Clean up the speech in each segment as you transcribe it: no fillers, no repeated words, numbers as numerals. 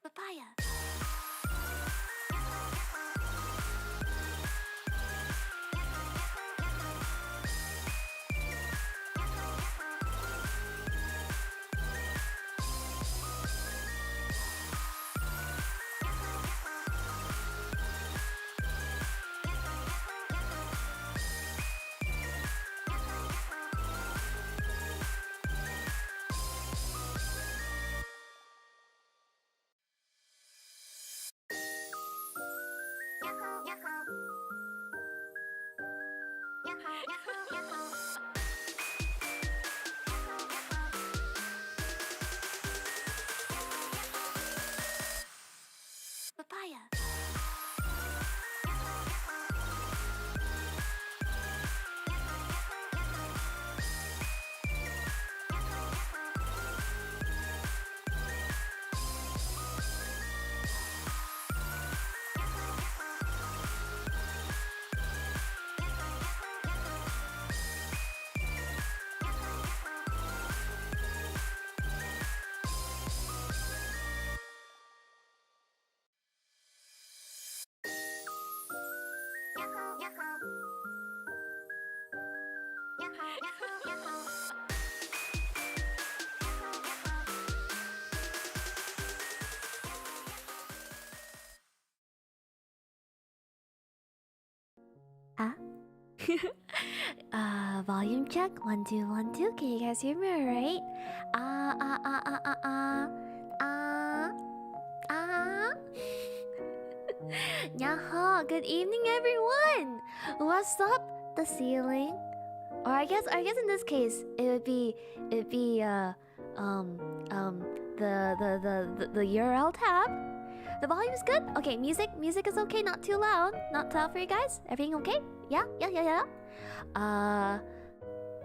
Papaya. Papaya. Ah? Volume check. 1 2 1 2. Can you guys hear me alright? Nyaho, good evening everyone! What's up? The ceiling? Or I guess in this case it'd be the URL tab. The volume is good? Okay, music is okay, not too loud. Not too loud for you guys? Everything okay? Yeah?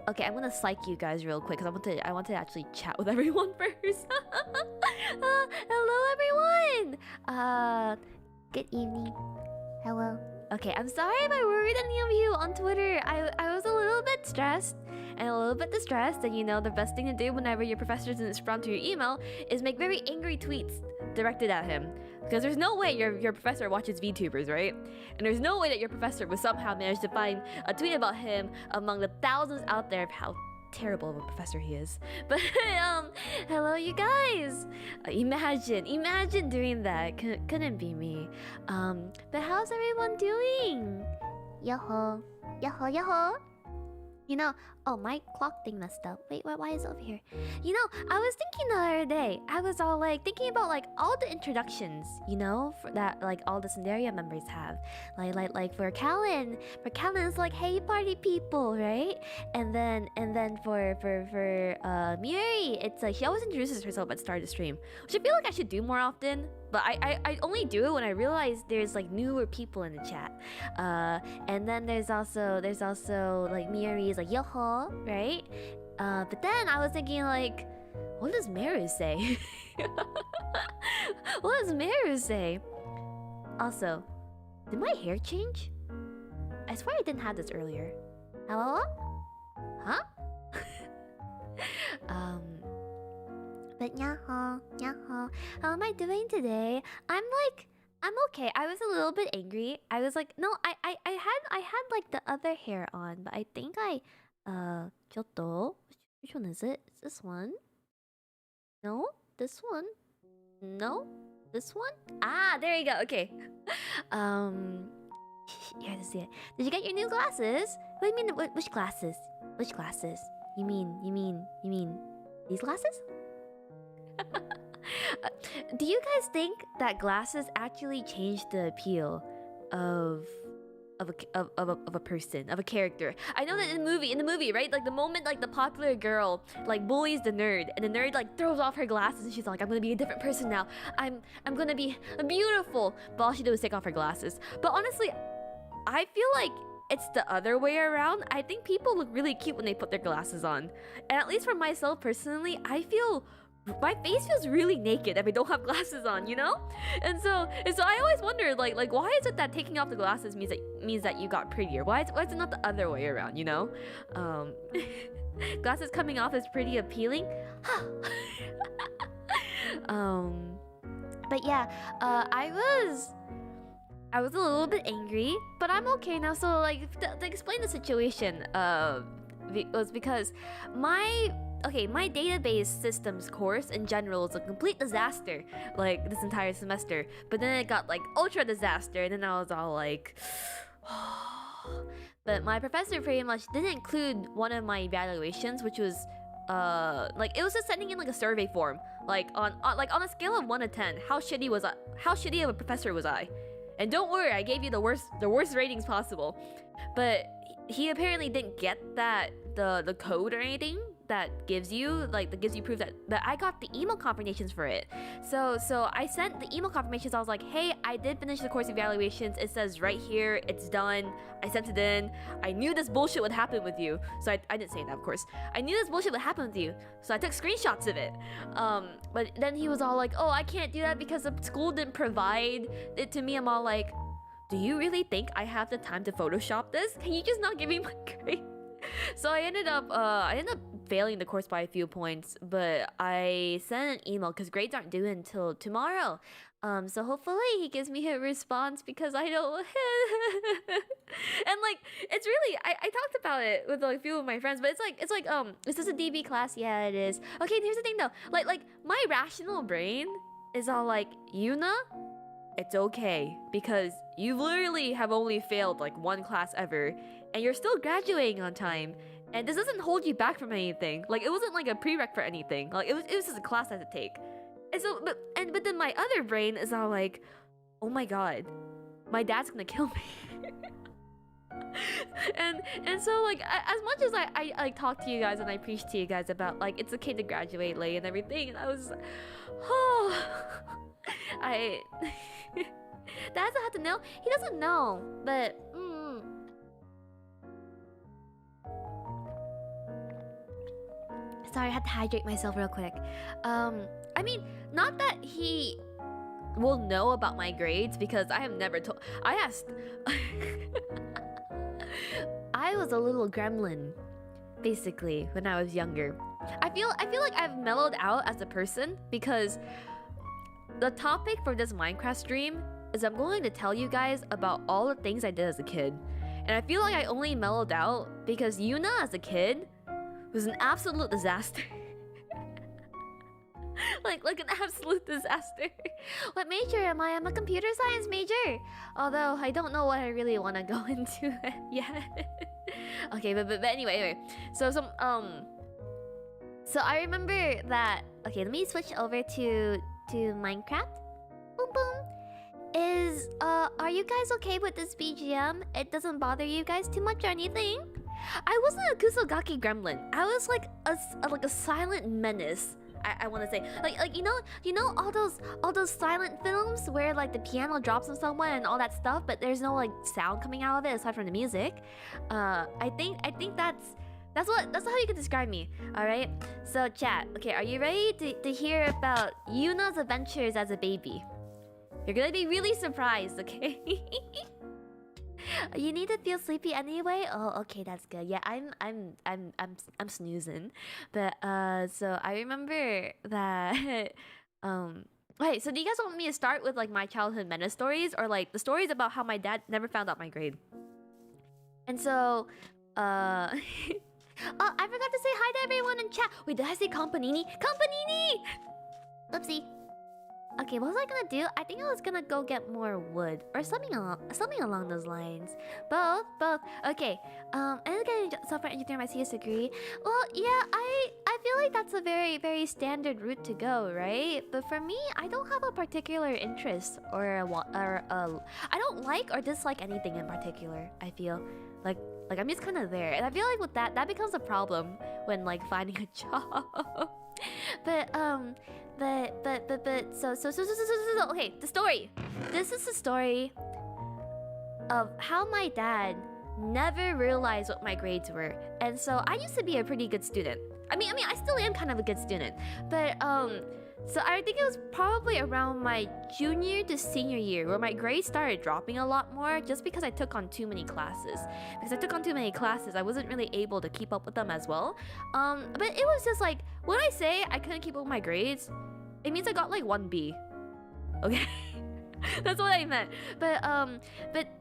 Okay, I'm gonna psych you guys real quick because I want to actually chat with everyone first. Hello everyone! Good evening. Hello. Okay, I'm sorry if I worried any of you on Twitter. I was a little bit stressed and a little bit distressed, and you know the best thing to do whenever your professor doesn't respond to your email is make very angry tweets directed at him. Because there's no way your professor watches VTubers, right? And there's no way that your professor would somehow manage to find a tweet about him among the thousands out there of how terrible of a professor he is. But hello you guys. Imagine doing that. Couldn't be me. But how's everyone doing? Yoho. You know, oh, my clock thing messed up. Wait, why is it over here? You know, I was thinking the other day, I was all like thinking about like all the introductions, you know, for that like all the Cinderia members have. Like for Callan it's like, hey party people, right? And then for Miri, it's like she always introduces herself at the start of the stream, which I feel like I should do more often. But I only do it when I realize there's like newer people in the chat. And then there's also like Miri's like yoho, right? But then I was thinking like, what does Meru say? What does Meru say? Also, did my hair change? I swear I didn't have this earlier. Hello? Huh? But nyaho. How am I doing today? I'm okay. I was a little bit angry. I was like, no, I had like the other hair on, but I think which one is it? Is this one? No? This one? No? This one? Ah, there you go. Okay. You have to see it. Did you get your new glasses? What do you mean? Which glasses? Which glasses? You mean these glasses? Do you guys think that glasses actually change the appeal of a person, of a character? I know that in the movie, right? Like the moment like the popular girl like bullies the nerd, and the nerd like throws off her glasses, and she's like, I'm gonna be a different person now. I'm gonna be beautiful. But all she did was take off her glasses. But honestly, I feel like it's the other way around. I think people look really cute when they put their glasses on. And at least for myself personally, I feel my face feels really naked if I don't have glasses on, you know? And so I always wonder like why is it that taking off the glasses means that you got prettier? Why is it not the other way around, you know? Glasses coming off is pretty appealing. But yeah, I was a little bit angry, but I'm okay now. So like to explain the situation, was because my database systems course in general is a complete disaster, like this entire semester. But then it got like ultra disaster, and then I was all like, but my professor pretty much didn't include one of my evaluations, which was like it was just sending in like a survey form, like on a scale of 1 to 10, how shitty of a professor was I? And don't worry, I gave you the worst ratings possible. But he apparently didn't get that the code or anything that gives you proof that I got the email confirmations for it. So I sent the email confirmations. I was like, hey, I did finish the course evaluations. It says right here, it's done. I sent it in. I knew this bullshit would happen with you. So I didn't say that, of course. I knew this bullshit would happen with you. So I took screenshots of it. But then he was all like, oh, I can't do that because the school didn't provide it to me. I'm all like, do you really think I have the time to Photoshop this? Can you just not give me my grade? So I ended up failing the course by a few points, but I sent an email because grades aren't due until tomorrow. So hopefully he gives me a response because I don't. And like, it's really I talked about it with like a few of my friends, but it's like is this a DB class? Yeah, it is. Okay, here's the thing though, like my rational brain is all like, Yuna, it's okay because you literally have only failed like one class ever, and you're still graduating on time. And this doesn't hold you back from anything. Like, it wasn't like a prereq for anything. Like, it was just a class I had to take. And so, but then my other brain is all like, oh my god, my dad's gonna kill me. and so like, as much as I like talk to you guys and I preach to you guys about like it's okay to graduate late and everything, and I was, oh, Dad doesn't have to know. He doesn't know, but. Sorry, I had to hydrate myself real quick. I mean, not that he will know about my grades because I have never told. I asked. I was a little gremlin, basically, when I was younger. I feel like I've mellowed out as a person because the topic for this Minecraft stream is I'm going to tell you guys about all the things I did as a kid. And I feel like I only mellowed out because Yuna as a kid was an absolute disaster. like an absolute disaster. What major am I? I'm a computer science major. Although I don't know what I really want to go into yet. Okay, but anyway. So I remember that. Okay, let me switch over to Minecraft. Boom boom. Are you guys okay with this BGM? It doesn't bother you guys too much or anything? I wasn't a Kusogaki gremlin. I was like a silent menace. I want to say like you know all those silent films where like the piano drops on someone and all that stuff, but there's no like sound coming out of it aside from the music. I think that's how you can describe me. All right. So chat. Okay, are you ready to hear about Yuna's adventures as a baby? You're gonna be really surprised. Okay. You need to feel sleepy anyway. Oh, okay, that's good. Yeah, I'm snoozing, but so I remember that. Wait, so do you guys want me to start with like my childhood menace stories, or like the stories about how my dad never found out my grade? And so, oh, I forgot to say hi to everyone in chat. Wait, did I say Companini? Companini! Oopsie. Okay, what was I gonna do? I think I was gonna go get more wood or something along those lines. Both. Okay. I'm getting software engineer my CS degree. Well, yeah, I feel like that's a very, very standard route to go, right? But for me, I don't have a particular interest or I don't like or dislike anything in particular. I feel like I'm just kind of there, and I feel like with that becomes a problem when like finding a job. But so okay, the story. This is the story of how my dad never realized what my grades were. And so I used to be a pretty good student. I mean, I still am kind of a good student. But so I think it was probably around my junior to senior year where my grades started dropping a lot more just because I took on too many classes. Because I took on too many classes, I wasn't really able to keep up with them as well. But it was just like, when I say I couldn't keep up with my grades, it means I got like 1B. Okay? That's what I meant. But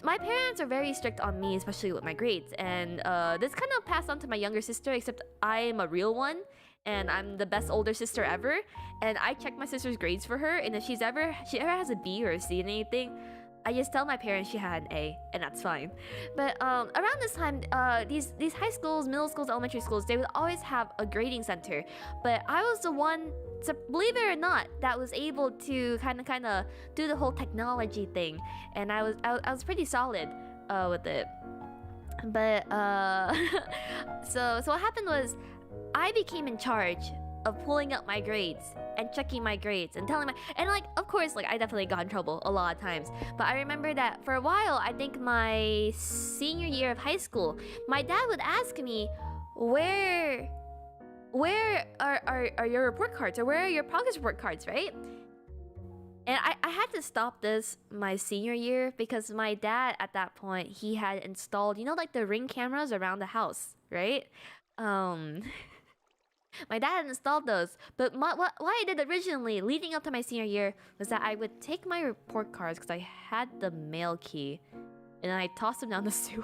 my parents are very strict on me, especially with my grades. And this kind of passed on to my younger sister, except I am a real one. And I'm the best older sister ever. And I check my sister's grades for her. And if she ever has a B or a C in anything, I just tell my parents she had an A, and that's fine. But around this time, these high schools, middle schools, elementary schools, they would always have a grading center. But I was the one, so believe it or not, that was able to kind of do the whole technology thing, and I was pretty solid with it. But so what happened was, I became in charge of pulling up my grades and checking my grades and telling and like, of course, like I definitely got in trouble a lot of times. But I remember that for a while, I think my senior year of high school, my dad would ask me, where are your report cards, or where are your progress report cards, right? And I had to stop this my senior year because my dad at that point, he had installed, you know, like the Ring cameras around the house, right? My dad had installed those, but what I did originally, leading up to my senior year, was that I would take my report cards, because I had the mail key, and I tossed them down the sewer.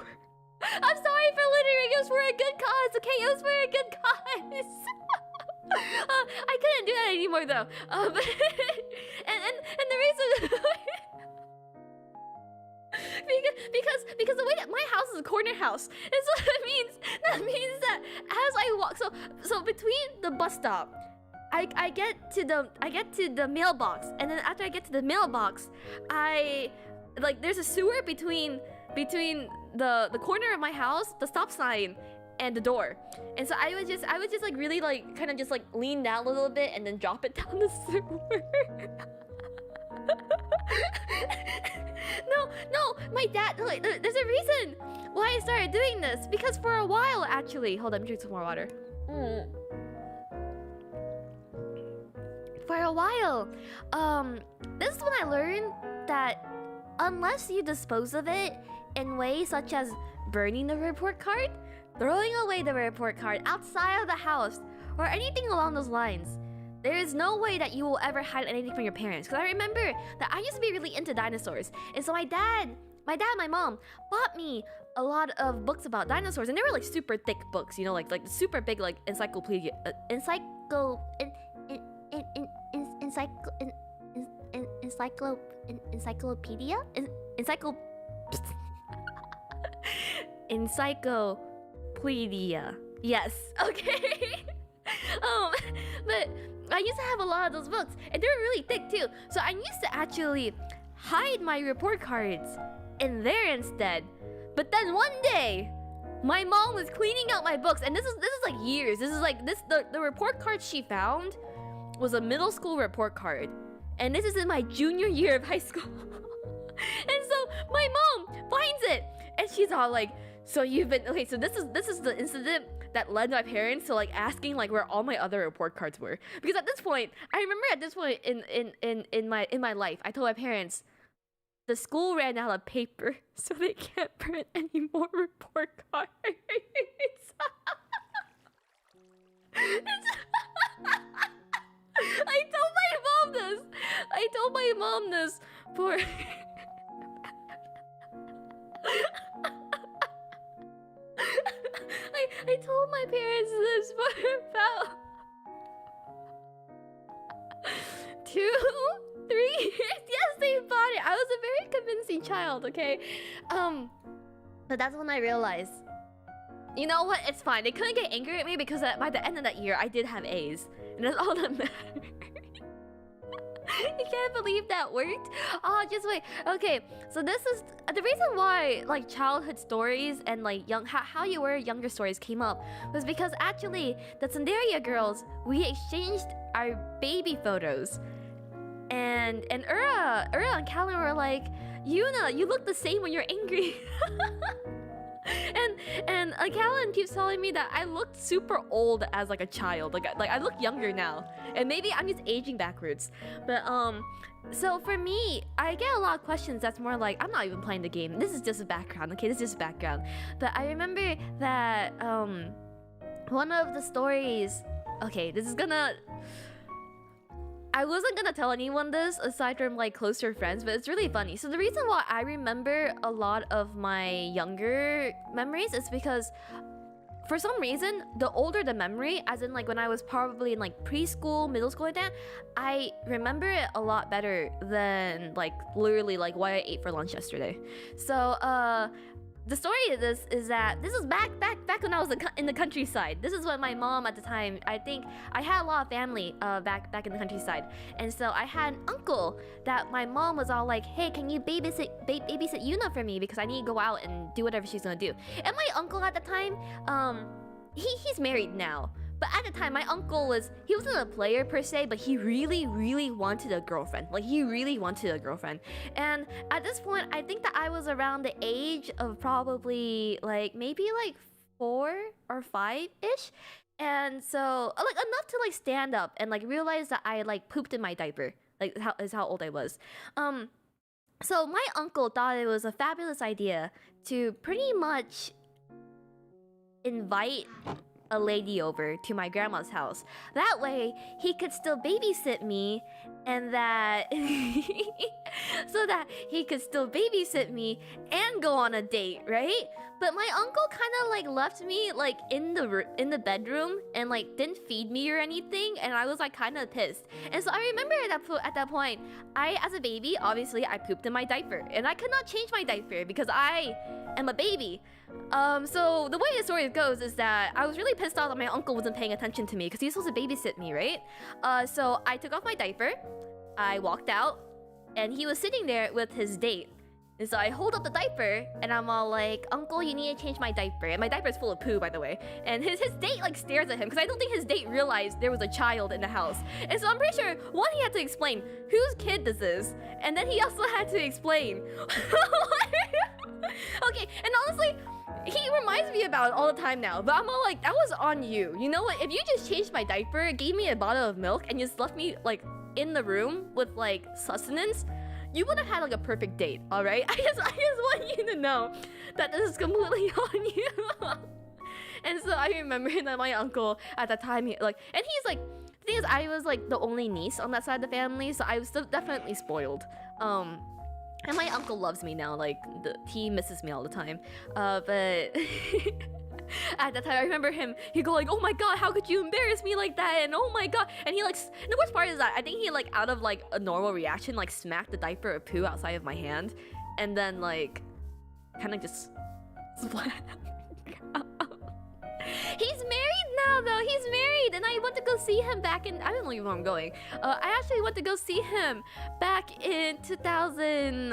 I'm sorry for littering, it was for a good cause, okay? It was for a good cause! I couldn't do that anymore though. And the reason... because the way that my house is a corner house, and so that means that as I walk, so between the bus stop, I get to the mailbox, and then after I get to the mailbox, there's a sewer between the corner of my house, the stop sign, and the door. And so I would just like really like kind of just like lean down a little bit and then drop it down the sewer. No, my dad, like, there's a reason why I started doing this. Because for a while, actually, hold on, let me drink some more water. For a while, this is when I learned that unless you dispose of it in ways such as burning the report card, throwing away the report card outside of the house, or anything along those lines, there is no way that you will ever hide anything from your parents. Because I remember that I used to be really into dinosaurs. And so my dad and my mom bought me a lot of books about dinosaurs. And they were like super thick books, you know, like super big, like encyclopedia. Encyclopedia. Yes, okay. But I used to have a lot of those books, and they were really thick too. So I used to actually hide my report cards in there instead. But then one day, my mom was cleaning out my books, and this is like years. This is like the report card she found was a middle school report card, and this is in my junior year of high school. And so my mom finds it, and she's all like, "So you've been okay? So this is the incident that led my parents to like asking like where all my other report cards were." Because at this point, I remember at this point in my life, I told my parents, the school ran out of paper, so they can't print any more report cards. I told my mom this for I told my parents this for about 2, 3 years. Yes, they bought it. I was a very convincing child, okay? But that's when I realized, you know what? It's fine. They couldn't get angry at me because by the end of that year, I did have A's. And that's all that mattered. You can't believe that worked? Oh, just wait. Okay, so this is the reason why like childhood stories and like how you were younger stories came up was because actually the Tsunderia girls, we exchanged our baby photos, and Ura and Callan were like, "Yuna, you look the same when you're angry." And Callan keeps telling me that I looked super old as like a child. Like I look younger now, and maybe I'm just aging backwards. But so for me, I get a lot of questions that's more like, I'm not even playing the game. This is just a background, okay? This is just background. But I remember that one of the stories. Okay, this is gonna. I wasn't gonna tell anyone this aside from like closer friends, but it's really funny. So the reason why I remember a lot of my younger memories is because for some reason, the older the memory, as in like when I was probably in like preschool, middle school like that, I remember it a lot better than like literally like what I ate for lunch yesterday. So the story of this is that this is back when I was in the countryside. This is what my mom at the time, I think I had a lot of family back in the countryside, and so I had an uncle that my mom was all like, hey, can you babysit Yuna for me because I need to go out and do whatever she's gonna do. And my uncle at the time, he's married now. But at the time, my uncle he wasn't a player per se, but he really, really wanted a girlfriend. Like, he really wanted a girlfriend. And at this point, I think that I was around the age of probably, like, maybe, like, 4 or 5-ish. And so, like, enough to, like, stand up and, like, realize that I, like, pooped in my diaper. Like, is how old I was. So my uncle thought it was a fabulous idea to pretty much invite a lady over to my grandma's house. That way, he could still babysit me, and that so that he could still babysit me and go on a date, right? But my uncle kind of like left me like in the bedroom and like didn't feed me or anything, and I was like kind of pissed. And so I remember at that point, I as a baby, obviously I pooped in my diaper, and I could not change my diaper because I am a baby. So the way the story goes is that I was really pissed off that my uncle wasn't paying attention to me because he was supposed to babysit me, right? So I took off my diaper, I walked out, and he was sitting there with his date. And so I hold up the diaper, and I'm all like, Uncle, you need to change my diaper. And my diaper's full of poo, by the way. And his date like stares at him because I don't think his date realized there was a child in the house. And so I'm pretty sure, one, he had to explain whose kid this is. And then he also had to explain. Okay, and honestly, he reminds me about it all the time now, but I'm all like, that was on you. You know what? If you just changed my diaper, gave me a bottle of milk, and just left me like in the room with like sustenance, you would have had like a perfect date, all right? I just want you to know that this is completely on you. And so I remember that my uncle at that time, and he's like, the thing is, I was like the only niece on that side of the family, so I was still definitely spoiled. And my uncle loves me now, like, he misses me all the time. But at that time, I remember he'd go like, oh my god, how could you embarrass me like that? And oh my god. And he like, the worst part is that I think he like, out of like a normal reaction, like smacked the diaper of poo outside of my hand. And then like, kind of just splat. He's married now, though. He's married, and I went to go see him back in. I don't know even where I'm going. I actually went to go see him back in 2000.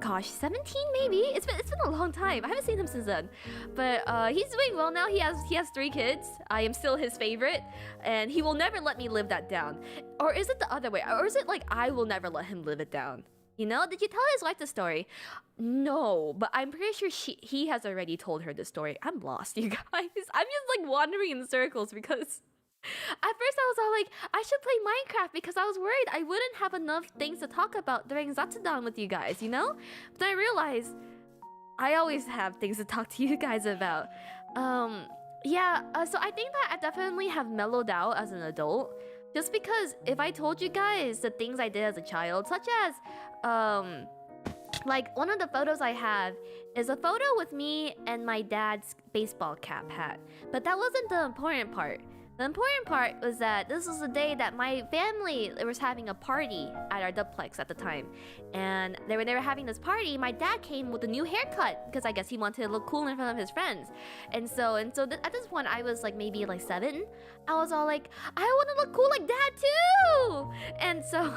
Gosh, 17 maybe. It's been a long time. I haven't seen him since then, but he's doing well now. He has 3 kids. I am still his favorite, and he will never let me live that down. Or is it the other way? Or is it like I will never let him live it down? You know, did you tell his wife the story? No, but I'm pretty sure he has already told her the story. I'm lost, you guys. I'm just like wandering in circles because at first I was all like, I should play Minecraft because I was worried I wouldn't have enough things to talk about during Zatsudan with you guys, you know? But then I realized I always have things to talk to you guys about. Yeah, so I think that I definitely have mellowed out as an adult. Just because if I told you guys the things I did as a child, such as, like one of the photos I have is a photo with me and my dad's baseball cap hat. But that wasn't the important part. The important part was that this was the day that my family was having a party at our duplex at the time. And they were having this party. My dad came with a new haircut because I guess he wanted to look cool in front of his friends. And so at this point, I was like maybe like 7. I was all like, I want to look cool like dad too. And so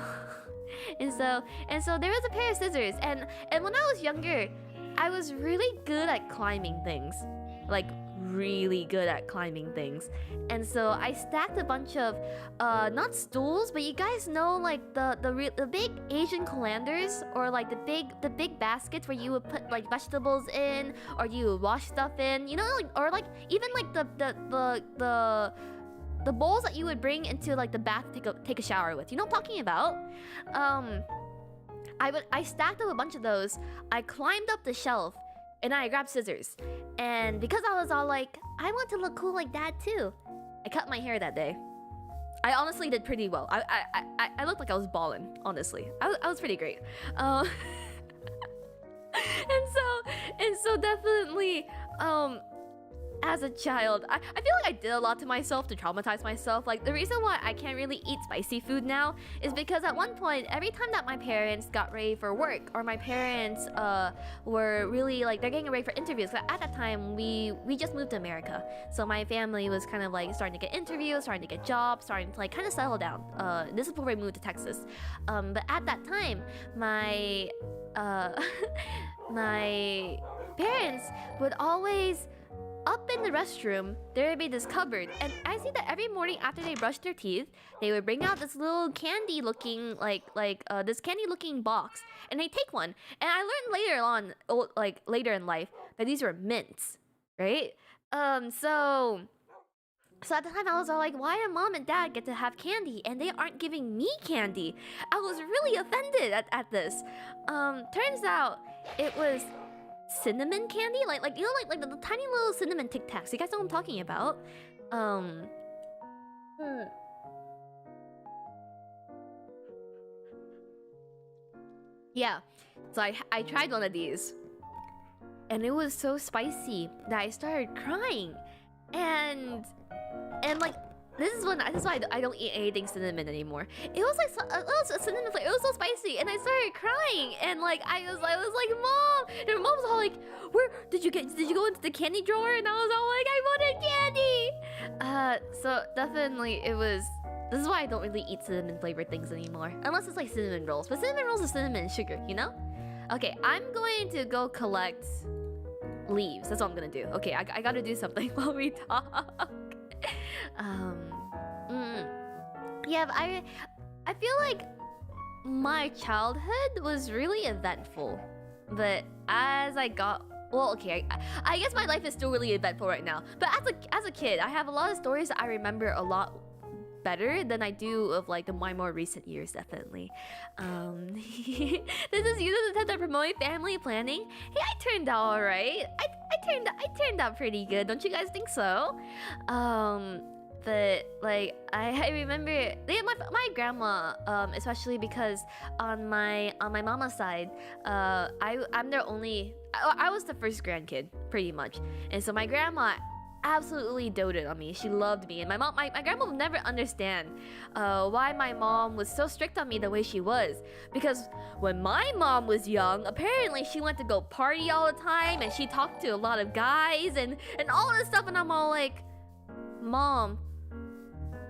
there was a pair of scissors. And when I was younger, I was really good at climbing things. like really good at climbing things. And so I stacked a bunch of not stools, but you guys know like the big Asian colanders, or like the big baskets where you would put like vegetables in, or you would wash stuff in, you know, like, or like even like the bowls that you would bring into like the bath to take a shower with. You know what I'm talking about? I stacked up a bunch of those. I climbed up the shelf and I grabbed scissors. And because I was all like, I want to look cool like Dad too, I cut my hair that day. I honestly did pretty well. I looked like I was ballin', honestly. I was pretty great. And so definitely as a child, I feel like I did a lot to myself to traumatize myself. Like, the reason why I can't really eat spicy food now is because at one point, every time that my parents got ready for work, or my parents were really like, they're getting ready for interviews. 'Cause at that time, we just moved to America, so my family was kind of like starting to get interviews, starting to get jobs, starting to like kind of settle down. This is before we moved to Texas. But at that time, my my parents would always, up in the restroom, there would be this cupboard, and I see that every morning after they brush their teeth, they would bring out this little candy-looking, this candy-looking box, and they take one. And I learned later on, like later in life, that these were mints, right? So at the time I was all like, why do Mom and Dad get to have candy and they aren't giving me candy? I was really offended at this. Turns out it was cinnamon candy, like you know, like the tiny little cinnamon Tic Tacs. You guys know what I'm talking about? Yeah. So I tried one of these, and it was so spicy that I started crying, and like, this is why I don't eat anything cinnamon anymore. It was like it was a cinnamon flavor. It was so spicy, and I started crying. And like I was like, Mom, and Mom was all like, where did you go into the candy drawer? And I was all like, I wanted candy. So definitely it was. This is why I don't really eat cinnamon flavored things anymore, unless it's like cinnamon rolls. But cinnamon rolls are cinnamon and sugar, you know? Okay, I'm going to go collect leaves. That's what I'm gonna do. Okay, I gotta do something while we talk. Yeah, but I feel like my childhood was really eventful, but as I got, well, okay, I guess my life is still really eventful right now. But as a kid, I have a lot of stories that I remember a lot better than I do of like my more recent years, definitely. This is you that are promoting family planning. Hey, I turned out alright. I turned out pretty good. Don't you guys think so? But like I remember, yeah, my grandma, especially because on my mama's side, I'm their only. I was the first grandkid, pretty much, and so my grandma absolutely doted on me. She loved me, and my grandma would never understand why my mom was so strict on me the way she was. Because when my mom was young, apparently she went to go party all the time, and she talked to a lot of guys and all this stuff, and I'm all like, Mom,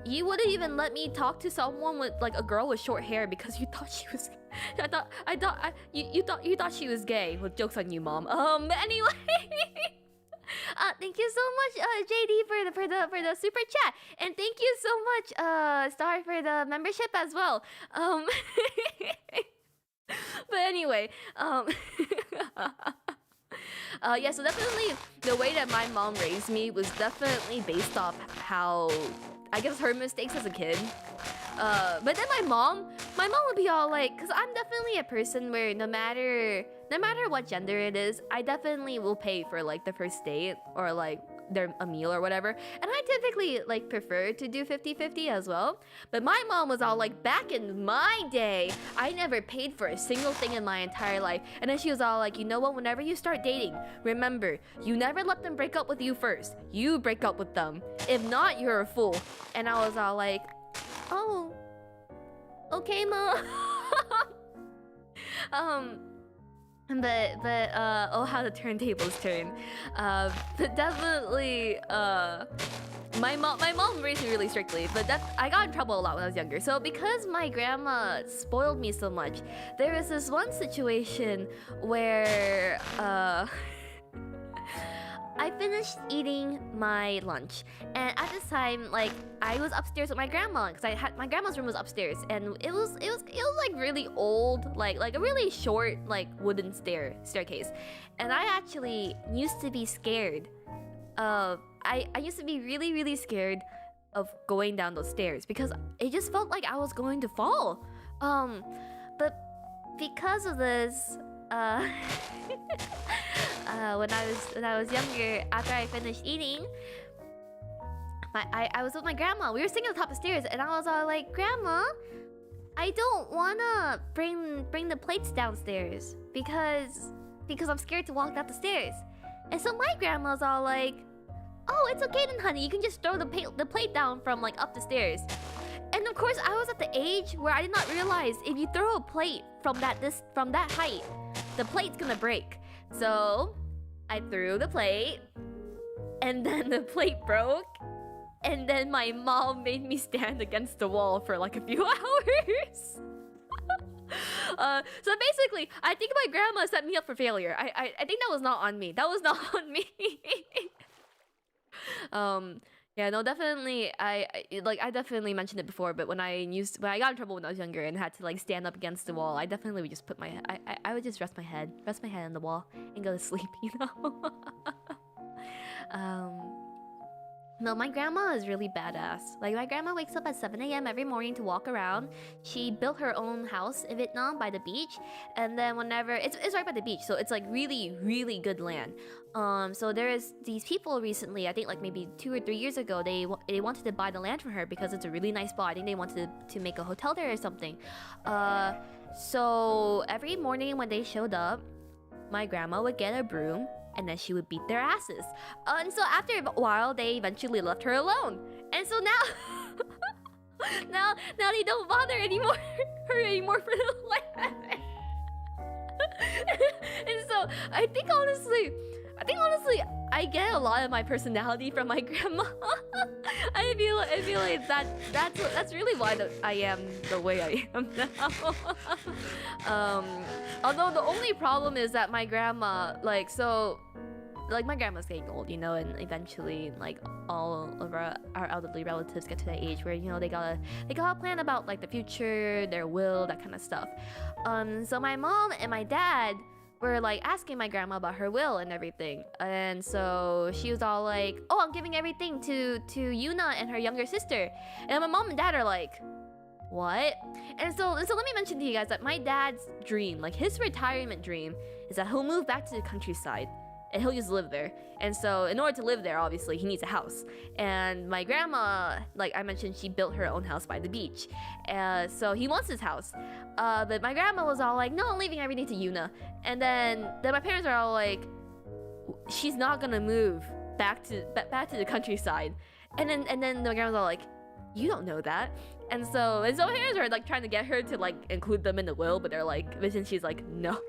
you wouldn't even let me talk to someone with like a girl with short hair because you thought she was. You thought she was gay. Well, jokes on you, Mom. Anyway. Thank you so much, JD, for the super chat, and thank you so much, Star, for the membership as well. But anyway, yeah. So definitely, the way that my mom raised me was definitely based off how, I guess, her mistakes as a kid. But then my mom would be all like, because I'm definitely a person where no matter what gender it is, I definitely will pay for like the first date or like a meal or whatever. And I typically like prefer to do 50-50 as well. But my mom was all like, back in my day, I never paid for a single thing in my entire life. And then she was all like, you know what, whenever you start dating, remember, you never let them break up with you first. You break up with them. If not, you're a fool. And I was all like, oh, okay, Mom. But oh, how the turntables turn. But definitely, my mom raised me really strictly, but I got in trouble a lot when I was younger. So because my grandma spoiled me so much, there was this one situation where I finished eating my lunch, and at this time, like I was upstairs with my grandma because I had my grandma's room was upstairs, and it was like really old, like a really short like wooden staircase, and I actually used to be scared. I used to be really scared of going down those stairs because it just felt like I was going to fall. But because of this, when I was younger, after I finished eating, I was with my grandma. We were sitting at the top of the stairs, and I was all like, "Grandma, I don't wanna bring the plates downstairs because I'm scared to walk down the stairs." And so my grandma's all like, "Oh, it's okay then, honey. You can just throw the plate down from like up the stairs." And of course, I was at the age where I did not realize if you throw a plate from that height, the plate's gonna break. So I threw the plate, and then the plate broke, and then my mom made me stand against the wall for like a few hours. So basically, I think my grandma set me up for failure. I think that was not on me. That was not on me. Yeah, no, definitely. I definitely mentioned it before, but when I got in trouble when I was younger and had to like stand up against the wall, I definitely would just put I would just rest my head on the wall and go to sleep, you know. No, my grandma is really badass. Like, my grandma wakes up at 7 a.m. every morning to walk around. She built her own house in Vietnam by the beach, and then whenever it's right by the beach, so it's like really good land. So there is these people recently, I think like maybe 2 or 3 years ago, they wanted to buy the land from her because it's a really nice spot. I think they wanted to make a hotel there or something. So every morning when they showed up, my grandma would get a broom, and then she would beat their asses. And so after a while, they eventually left her alone. And so now, now they don't bother her anymore for the land. And so I think honestly, I get a lot of my personality from my grandma. I feel like that's really why I am the way I am now. Although the only problem is that my grandma, my grandma's getting old, you know, and eventually like all of our elderly relatives get to that age where, you know, they gotta plan about like the future, their will, that kind of stuff. So my mom and my dad were like asking my grandma about her will and everything, and so she was all like, "Oh, I'm giving everything to Yuna and her younger sister," and my mom and dad are like, "What?" And so let me mention to you guys that my dad's dream, like his retirement dream, is that he'll move back to the countryside and he'll just live there. And so in order to live there, obviously he needs a house. And my grandma, like I mentioned, she built her own house by the beach, so he wants his house. But my grandma was all like, "No, I'm leaving everything to Yuna." And then my parents are all like, "She's not gonna move back to the countryside." And then my grandma's all like, "You don't know that." And so my parents are like trying to get her to like include them in the will, but they're like, but since she's like, "No."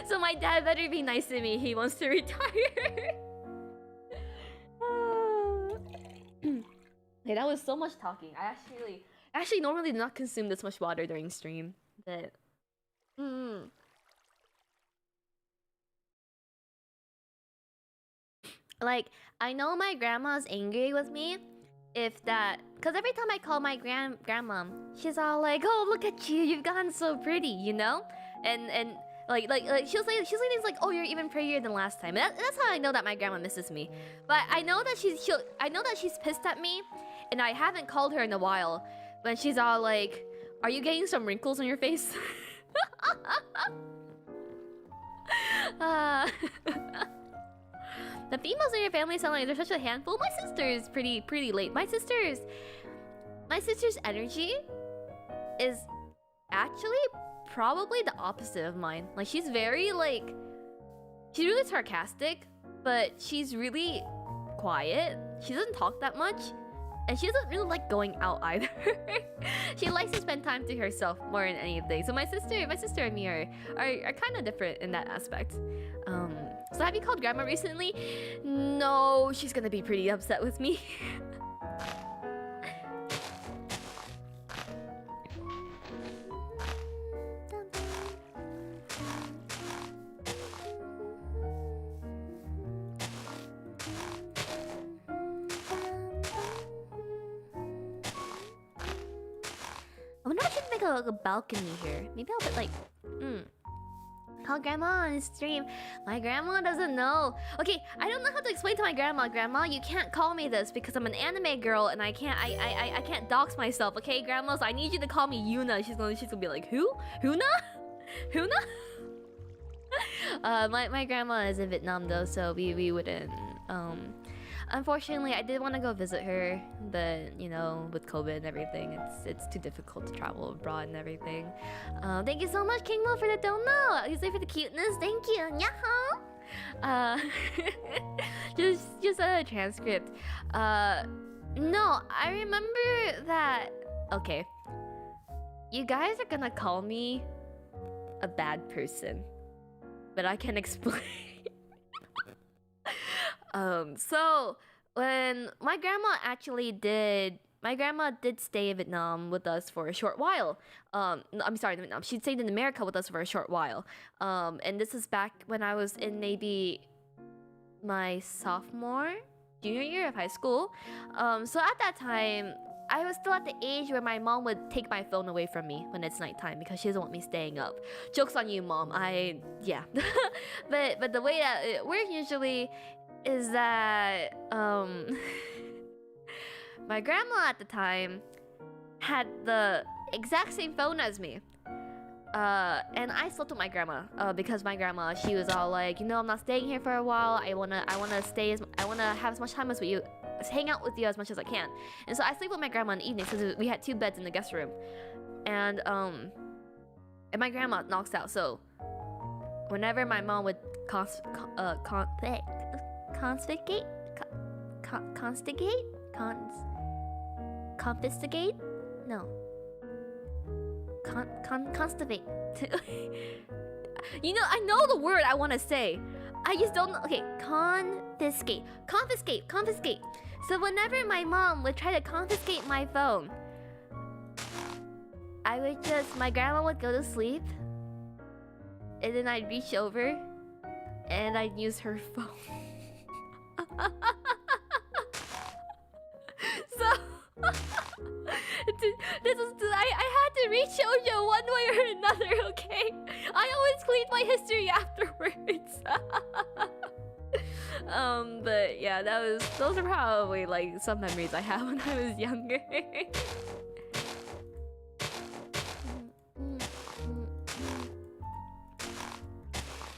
So my dad better be nice to me. He wants to retire. Okay, that was so much talking. I actually normally do not consume this much water during stream, but like, I know my grandma's angry with me if that, because every time I call my grandma, she's all like, "Oh, look at you, you've gotten so pretty," you know? And like she'll say things like, "Oh, you're even prettier than last time." And that's how I know that my grandma misses me. But I know that she's pissed at me, and I haven't called her in a while. When she's all like, "Are you getting some wrinkles on your face?" The females in your family sound like they're such a handful. My sister is pretty late. My sister's energy is actually probably the opposite of mine. Like, she's very like, she's really sarcastic, but she's really quiet. She doesn't talk that much, and she doesn't really like going out either. She likes to spend time to herself more than anything. So my sister and me are kind of different in that aspect. So have you called grandma recently? No, she's gonna be pretty upset with me. like a balcony here. Maybe I'll put like call grandma on stream. My grandma doesn't know. Okay, I don't know how to explain to my grandma. Grandma, you can't call me this because I'm an anime girl and I can't dox myself. Okay, grandma, so I need you to call me Yuna. She's gonna be like, who? Huna? Huna? My grandma is in Vietnam though, so we wouldn't. Unfortunately, I did want to go visit her, but you know, with COVID and everything, it's too difficult to travel abroad and everything. Thank you so much, Kingmo, for the dono. You say for the cuteness. Thank you. Yahoo. Just a transcript. No, I remember that. Okay, you guys are gonna call me a bad person, but I can explain. So when my grandma did stay in Vietnam with us for a short while. I'm sorry, Vietnam. She stayed in America with us for a short while. And this is back when I was in maybe my junior year of high school. So at that time, I was still at the age where my mom would take my phone away from me when it's nighttime because she doesn't want me staying up. Joke's on you, mom. Yeah. but the way that it works usually is that my grandma at the time had the exact same phone as me. And I slept with my grandma because my grandma, she was all like, you know, I'm not staying here for a while. I wanna have as much time as you, hang out with you as much as I can. And so I sleep with my grandma in the evening because we had 2 beds in the guest room. And my grandma knocks out. So whenever my mom would confiscate you know, I know the word I want to say, I just don't know. Okay, confiscate. So whenever my mom would try to confiscate my phone, my grandma would go to sleep, and then I'd reach over and I'd use her phone. So I had to reach Shoujo one way or another, okay? I always cleaned my history afterwards. But yeah, those are probably like some memories I have when I was younger.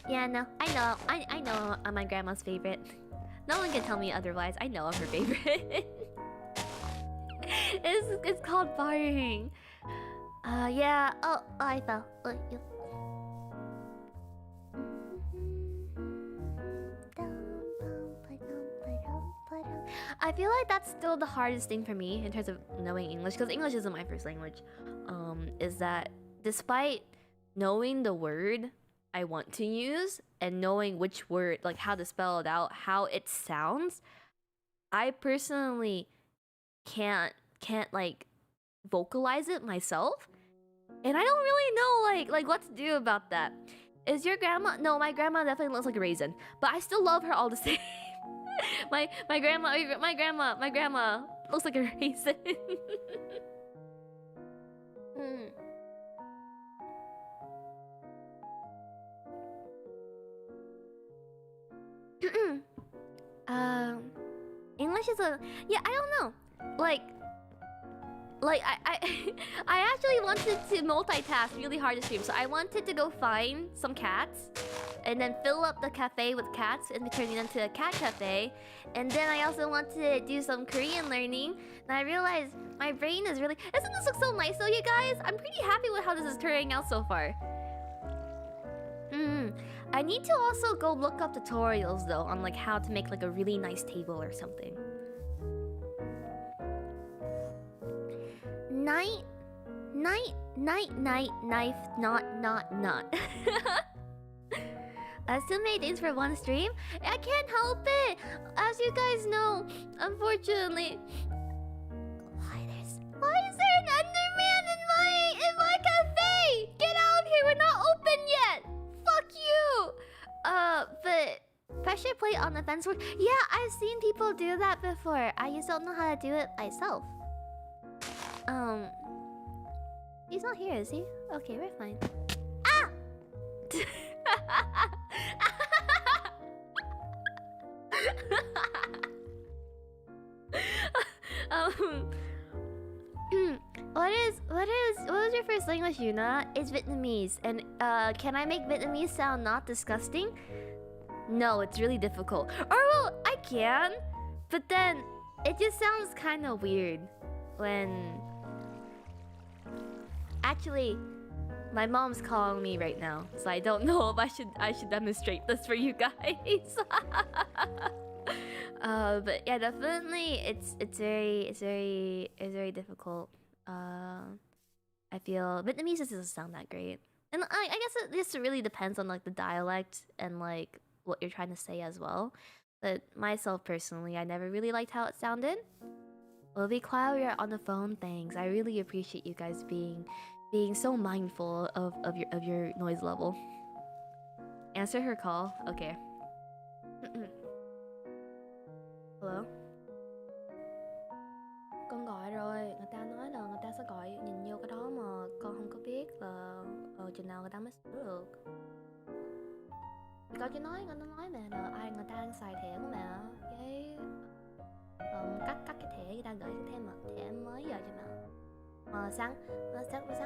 Yeah, no, I know I'm my grandma's favorite. No one can tell me otherwise. I know I'm her favorite. It's called barring. Yeah. Oh, I fell. I feel like that's still the hardest thing for me in terms of knowing English, because English isn't my first language. Is that despite knowing the word I want to use and knowing which word, like how to spell it out, how it sounds, I personally can't like vocalize it myself, and I don't really know like what to do about that. Is your grandma? No, my grandma definitely looks like a raisin, but I still love her all the same. my grandma looks like a raisin. English is I don't know. Like I actually wanted to multitask really hard to stream. So I wanted to go find some cats and then fill up the cafe with cats and turn it into a cat cafe. And then I also wanted to do some Korean learning. And I realized my brain is really... Doesn't this look so nice though, you guys? I'm pretty happy with how this is turning out so far. I need to also go look up tutorials though on like how to make like a really nice table or something. Knife, not. Too many things for one stream? I can't help it! As you guys know, unfortunately... Why is there an Enderman in my cafe? Get out of here, we're not open yet! Fuck you! But... Pressure plate on the fence work? Yeah, I've seen people do that before. I just don't know how to do it myself. He's not here, is he? Okay, we're fine. Ah! um, what is your first language, Yuna? It's Vietnamese. And can I make Vietnamese sound not disgusting? No, it's really difficult. Or well, I can, but then it just sounds kind of weird when. Actually, my mom's calling me right now, so I don't know if I should demonstrate this for you guys. But yeah, definitely it's very difficult. I feel Vietnamese just doesn't sound that great, and I guess this really depends on like the dialect and like what you're trying to say as well. But myself personally, I never really liked how it sounded. We'll be quiet while we're on the phone. Thanks. I really appreciate you guys being so mindful of your noise level. Answer her call. Okay. Hello. Con gọi rồi, người ta nói là người ta sẽ gọi nhìn vô cái đó mà con không có biết là chừng nào người ta mới sửa được. Con chỉ nói mà là ai người ta đang xài thẻ của mẹ cái cắt cái thẻ người ta gửi thêm mà thẻ mới giờ cho mẹ. Sáng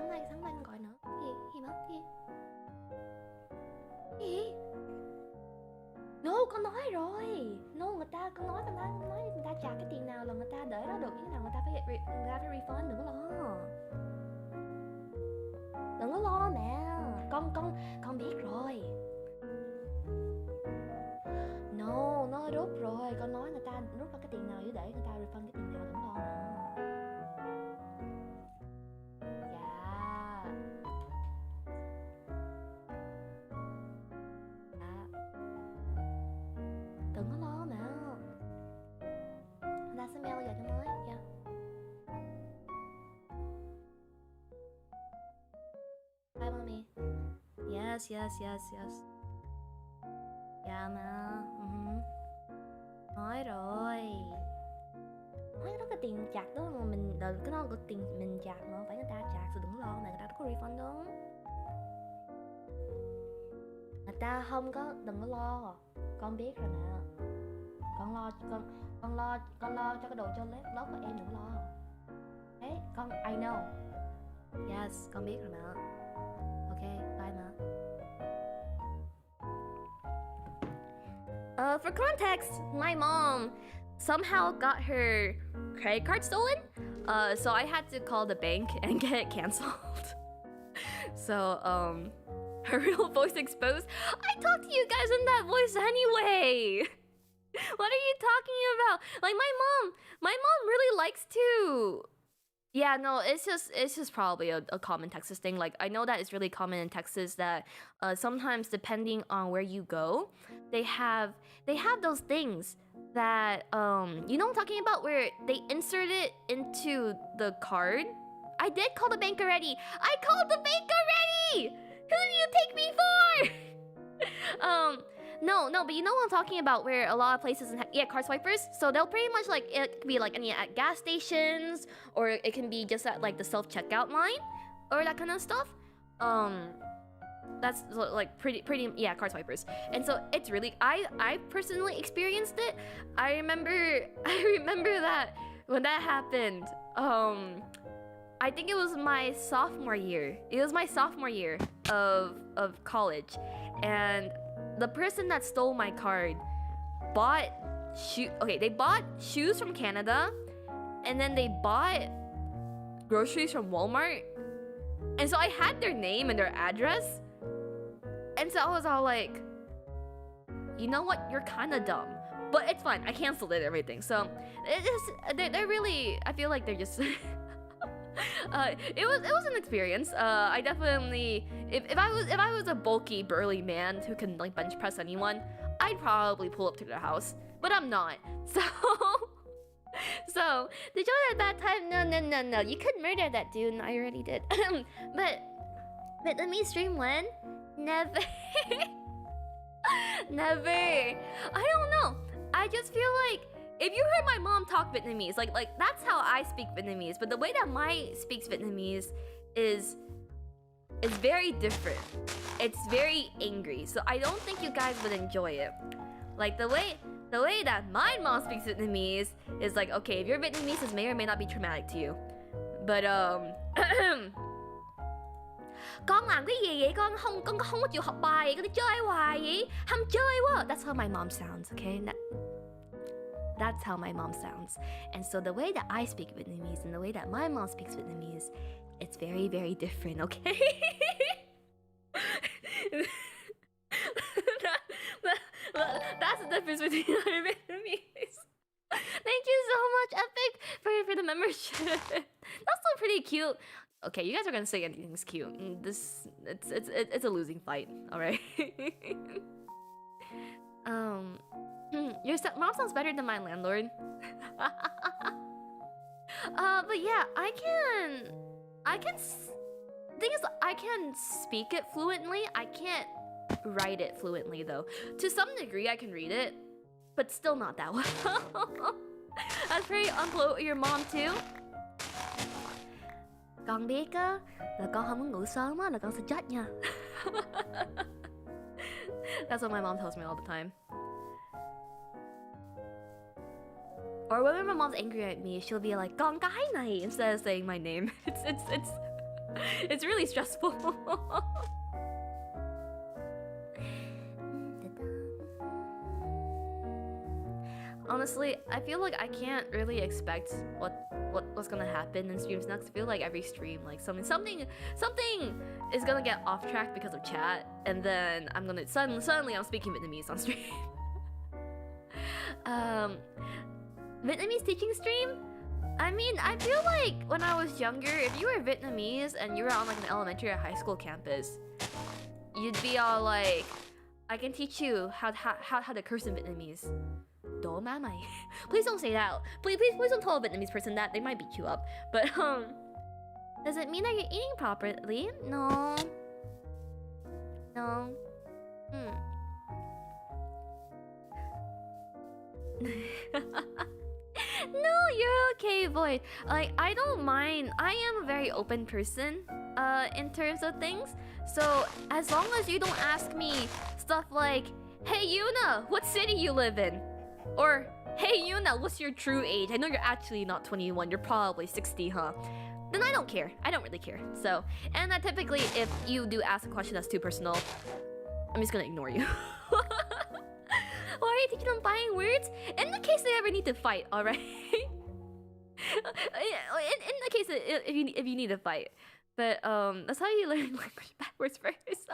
nay con gọi nữa. Gì mất gì? No, con nói rồi. No, con nói người ta trả cái tiền nào là người ta để đó được, như nào người ta phải refund, đừng có lo. Đừng có lo mẹ. Con biết rồi. No, rút rồi. Con nói người ta rút vào cái tiền nào để người ta refund cái tiền nào, đừng lo mà. Đừng có lo mà. Người ta sẽ mail giờ cho mới. Yeah. Hi mommy. Yes. Dạ mà. Nói rồi. Nói đó cái tiền chặt đó mà mình cái đó cái tiền mình chặt mà phải người ta chặt, rồi đừng lo mà người ta có refund đâu. Người ta không có, đừng có lo. Con biết rồi nè. Con lo cho cái đồ cho lớp của em, đừng có lo. Đấy, I know. Yes, con biết rồi mà. Okay, bye mà. For context, my mom somehow got her credit card stolen. So I had to call the bank and get it canceled. So, her real voice exposed. I talked to you guys in that voice anyway. What are you talking about? Like my mom really likes to. Yeah, no, it's just probably a common Texas thing. Like I know that it's really common in Texas that sometimes depending on where you go, they have those things that you know what I'm talking about, where they insert it into the card. I did call the bank already. I called the bank already. Who do you take me for? No, but you know what I'm talking about, where a lot of places card swipers. So they'll pretty much like it could be like any at gas stations, or it can be just at like the self checkout line, or that kind of stuff. That's like pretty card swipers. And so it's really I personally experienced it. I remember that when that happened. I think it was my sophomore year. It was my sophomore year of college, and the person that stole my card bought they bought shoes from Canada, and then they bought groceries from Walmart. And so I had their name and their address. And so I was all like, you know what? You're kind of dumb. But it's fine. I canceled it and everything. So they're really, I feel like they're just it was an experience. I definitely, if I was a bulky burly man who can like bench press anyone, I'd probably pull up to their house. But I'm not. So did you have a bad time? No. You could murder that dude, and I already did. but let me stream when? Never. Never. I don't know. I just feel like if you heard my mom talk Vietnamese, like that's how I speak Vietnamese. But the way that Mai speaks Vietnamese is very different. It's very angry, so I don't think you guys would enjoy it. Like the way that my mom speaks Vietnamese is like, okay, if you're Vietnamese, this may or may not be traumatic to you. But con làm cái gì vậy? Con không có chịu học bài vậy, con đi chơi hoài vậy? Ham chơi quá. That's how my mom sounds, okay? That's how my mom sounds. And so the way that I speak Vietnamese and the way that my mom speaks Vietnamese, it's very, very different, okay? That's the difference between our Vietnamese. Thank you so much, Epic, for the membership. That's still pretty cute. Okay, you guys are gonna say anything's cute. It's a losing fight. All right. Your mom sounds better than my landlord. But yeah, I can. Thing is, I can speak it fluently. I can't write it fluently though. To some degree, I can read it, but still not that well. That's pretty unfollow your mom too. Con biết á, là con không muốn ngủ sớm á, là con sẽ chết nha. That's what my mom tells me all the time. Or whenever my mom's angry at me, she'll be like, "Con cái này," instead of saying my name. It's really stressful. Honestly, I feel like I can't really expect what's gonna happen in streams next. I feel like every stream, like something is gonna get off track because of chat, and then I'm gonna suddenly I'm speaking Vietnamese on stream. Vietnamese teaching stream? I mean, I feel like when I was younger, if you were Vietnamese and you were on like an elementary or high school campus, you'd be all like, I can teach you how to curse in Vietnamese. Đồ má mày. Please don't say that. Please don't tell a Vietnamese person that. They might beat you up. But does it mean that you're eating properly? No. No. No, you're okay, Void. Like, I don't mind. I am a very open person in terms of things. So as long as you don't ask me stuff like, "Hey Yuna, what city you live in?" Or, "Hey Yuna, what's your true age? I know you're actually not 21, you're probably 60, huh?" Then I don't care. I don't really care. So, and typically if you do ask a question that's too personal, I'm just gonna ignore you. Why are you thinking of buying words? In the case they ever need to fight, alright? in the case if you need to fight. But that's how you learn language backwards first.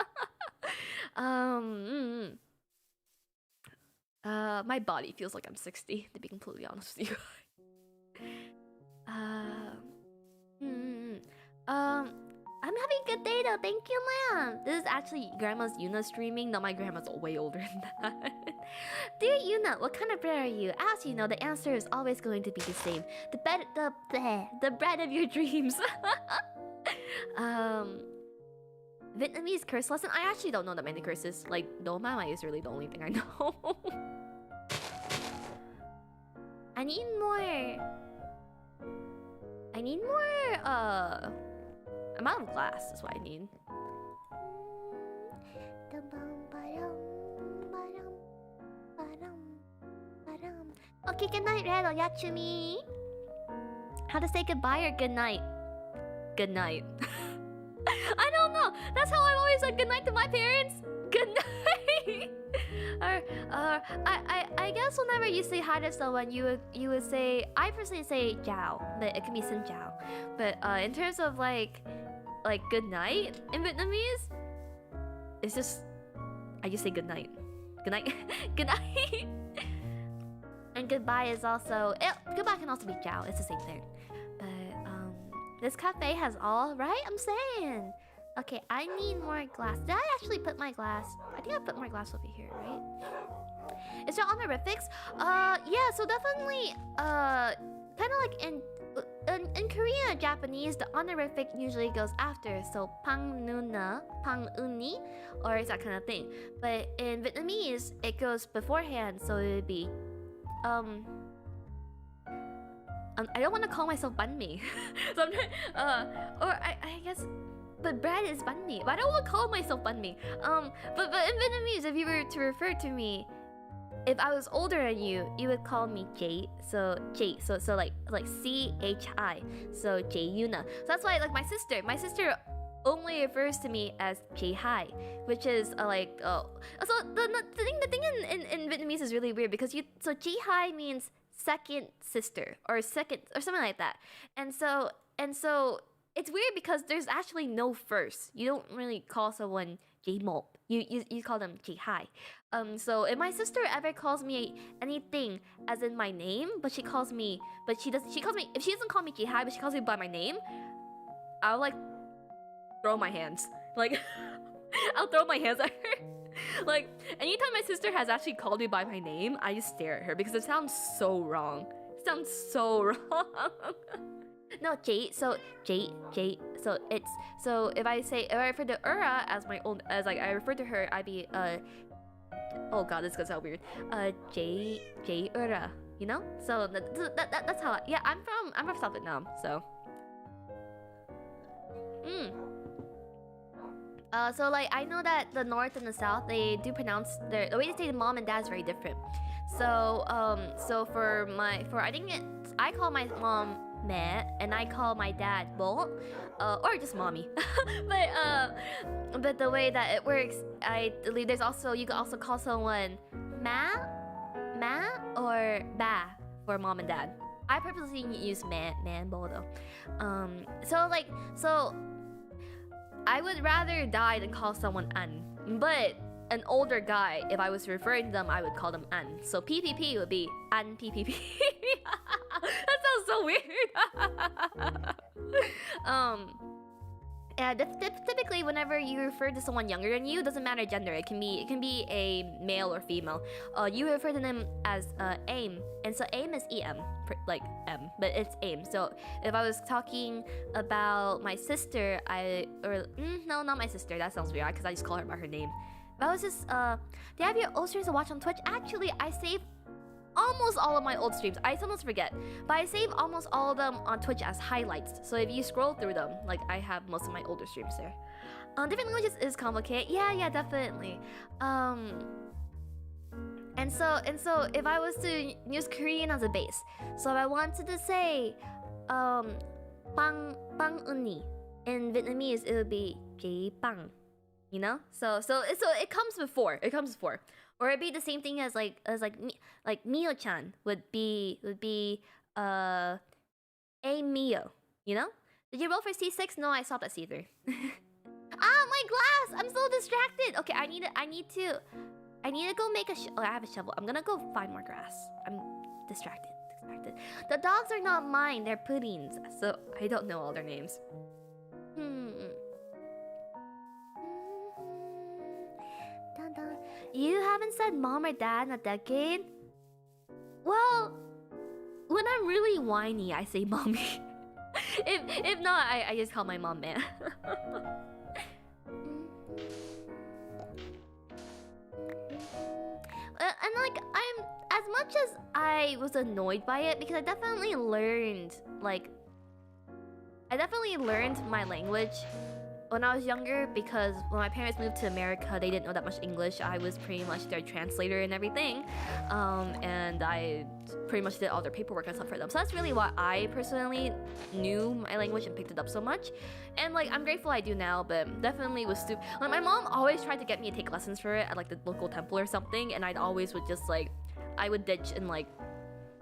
My body feels like I'm 60, to be completely honest with you. I'm having a good day though, thank you, ma'am. This is actually Grandma's Yuna streaming. No, my grandma's way older than that. Dear Yuna, what kind of bread are you? As you know, the answer is always going to be the same. The bread of your dreams. Vietnamese curse lesson? I actually don't know that many curses. Like, "Do mama" is really the only thing I know. I need more. I'm out of glass, is what I need. Okay, good night, Red or Yatsumi. How to say goodbye or good night? Good night. I don't know. That's how I've always said good night to my parents. Good night. Or I guess whenever you say hi to someone, you would say, I personally say "Ciao," but it can be "Xin Ciao." But in terms of like good night in Vietnamese, it's just I just say good night. Good night. Good night. And goodbye is also goodbye can also be "Ciao." It's the same thing. But this cafe has all, right? I'm saying. Okay, I need more glass. Did I actually put my glass? I think I put more glass over here, right? Is there honorifics? Yeah, so definitely, kind of like in Korean or Japanese, the honorific usually goes after. So pang nuna, pang uni, or it's that kind of thing. But in Vietnamese, it goes beforehand. So it would be I don't want to call myself banh mi. So I'm trying, or I guess, but bread is banh mi. But I don't want to call myself banh mi. But in Vietnamese, if you were to refer to me, if I was older than you, you would call me Jay. So Jay. So like CHI. So Jay Yuna. So that's why like my sister only refers to me as Jay Hai, which is like so the thing in Vietnamese is really weird because so Jay Hai means second sister or second or something like that. And so it's weird because there's actually no first. You don't really call someone Jay Mo. You call them Jay Hai. So if my sister ever calls me anything as in my name, if she calls me if she doesn't call me Jay Hai, but she calls me by my name, I'll like throw my hands. Like I'll throw my hands at her. Like anytime my sister has actually called me by my name, I just stare at her because it sounds so wrong. It sounds so wrong. No, Jay. So Jay. So it's if I refer to Ura as my own as like I refer to her, I'd be oh god, this is gonna sound weird. Jay Ura. You know? So that's how I'm from South Vietnam. So. So like I know that the North and the South they do pronounce the way they say the mom and dad is very different. So I call my mom mẹ and I call my dad bố, or just mommy. But the way that it works, I believe there's also you can also call someone ma or ba for mom and dad. I purposely use mẹ and bố though. So I would rather die than call someone an. But an older guy, if I was referring to them, I would call them an. So PPP would be an PPP. That sounds so weird. Yeah, typically whenever you refer to someone younger than you, doesn't matter gender. It can be a male or female. You refer to them as aim, and so aim is em, like m, but it's aim. So if I was talking about my sister, no, not my sister. That sounds weird because I just call her by her name. If I was just do you have your old streams to watch on Twitch? Actually, I save almost all of my old streams. I sometimes forget, but I save almost all of them on Twitch as highlights. So if you scroll through them, like I have most of my older streams there. Different languages is complicated. Yeah, definitely. And so if I was to use Korean as a base, so if I wanted to say bang uni in Vietnamese, it would be J bang. You know? So it comes before. Or it'd be the same thing as Mio-chan would be a Mio, you know? Did you roll for C6? No, I stopped at C3. My glass! I'm so distracted. Okay, I need to go make I have a shovel. I'm gonna go find more grass. I'm distracted. The dogs are not mine, they're Pudding's. So I don't know all their names. You haven't said mom or dad in a decade? Well, when I'm really whiny, I say mommy. if not, I just call my mom man. And like I'm as much as I was annoyed by it because I definitely learned my language when I was younger, because when my parents moved to America, they didn't know that much English. I was pretty much their translator and everything. And I pretty much did all their paperwork and stuff for them. So that's really why I personally knew my language and picked it up so much. And like, I'm grateful I do now, but definitely was stupid. Like, my mom always tried to get me to take lessons for it at like the local temple or something. And I'd always would just like, I would ditch in like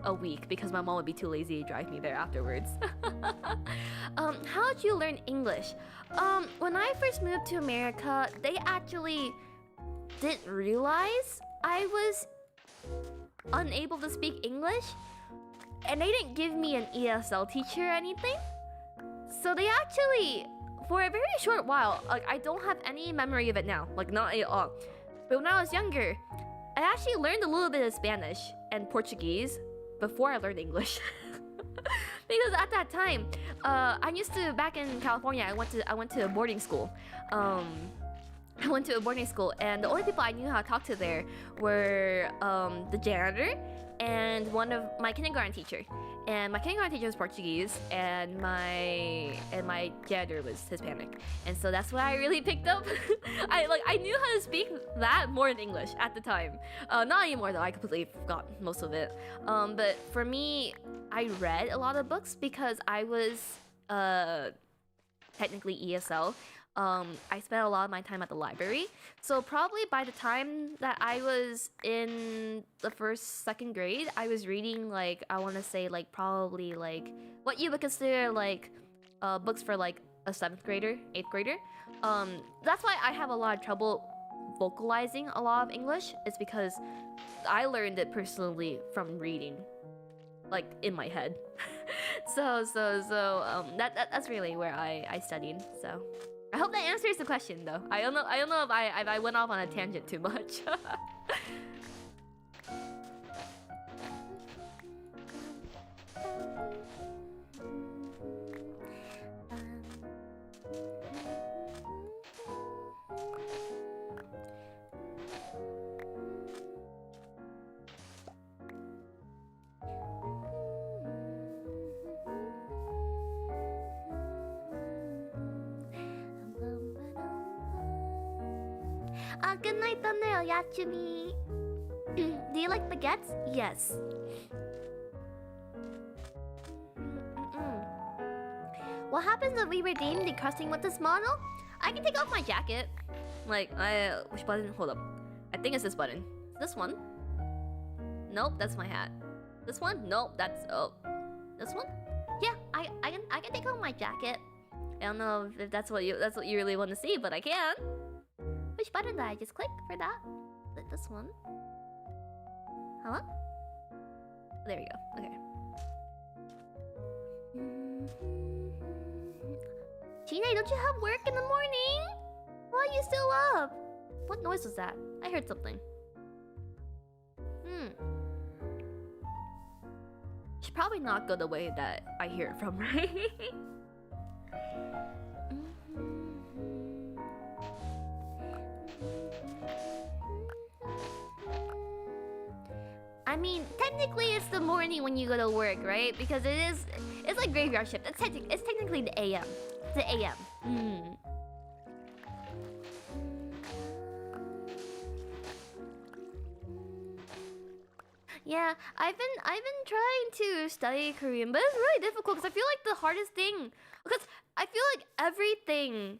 a week because my mom would be too lazy to drive me there afterwards. How did you learn English? When I first moved to America, they actually didn't realize I was unable to speak English, and they didn't give me an ESL teacher or anything. So they actually, for a very short while, like I don't have any memory of it now, like not at all. But when I was younger, I actually learned a little bit of Spanish and Portuguese before I learned English. Because at that time, I used to, back in California, I went to a boarding school. I went to a boarding school, and the only people I knew how to talk to there were the janitor and one of my kindergarten teacher. and my kindergarten teacher was Portuguese, and my janitor was Hispanic, and so that's what I really picked up. I knew how to speak that more than English at the time. Not anymore though. I completely forgot most of it. But for me, I read a lot of books because I was technically ESL. I spent a lot of my time at the library. So probably by the time that I was in the second grade, I was reading like, I want to say like probably like what you would consider like books for like a 7th grader, 8th grader. That's why I have a lot of trouble vocalizing a lot of English. It's because I learned it personally from reading, like in my head. That's really where I studied. So I hope that answers the question though. I don't know if I went off on a tangent too much. Good night, Thunder Yachumi. Do you like baguettes? Yes. What happens if we redeem the crusting with this model? I can take off my jacket. Like, which button? Hold up. I think it's this button. This one? Nope, that's my hat. This one? Nope, that's this one? Yeah, I can take off my jacket. I don't know if that's what you really want to see, but I can. Which button did I just click for that? This one? Hello? There we go. Okay. Gina, don't you have work in the morning? Why are you still up? What noise was that? I heard something. Should probably not go the way that I hear it from, right? I mean, technically it's the morning when you go to work, right? Because it's like graveyard shift. It's technically the AM. The AM. Yeah, I've been trying to study Korean, but it's really difficult because I feel like the hardest thing, because I feel like everything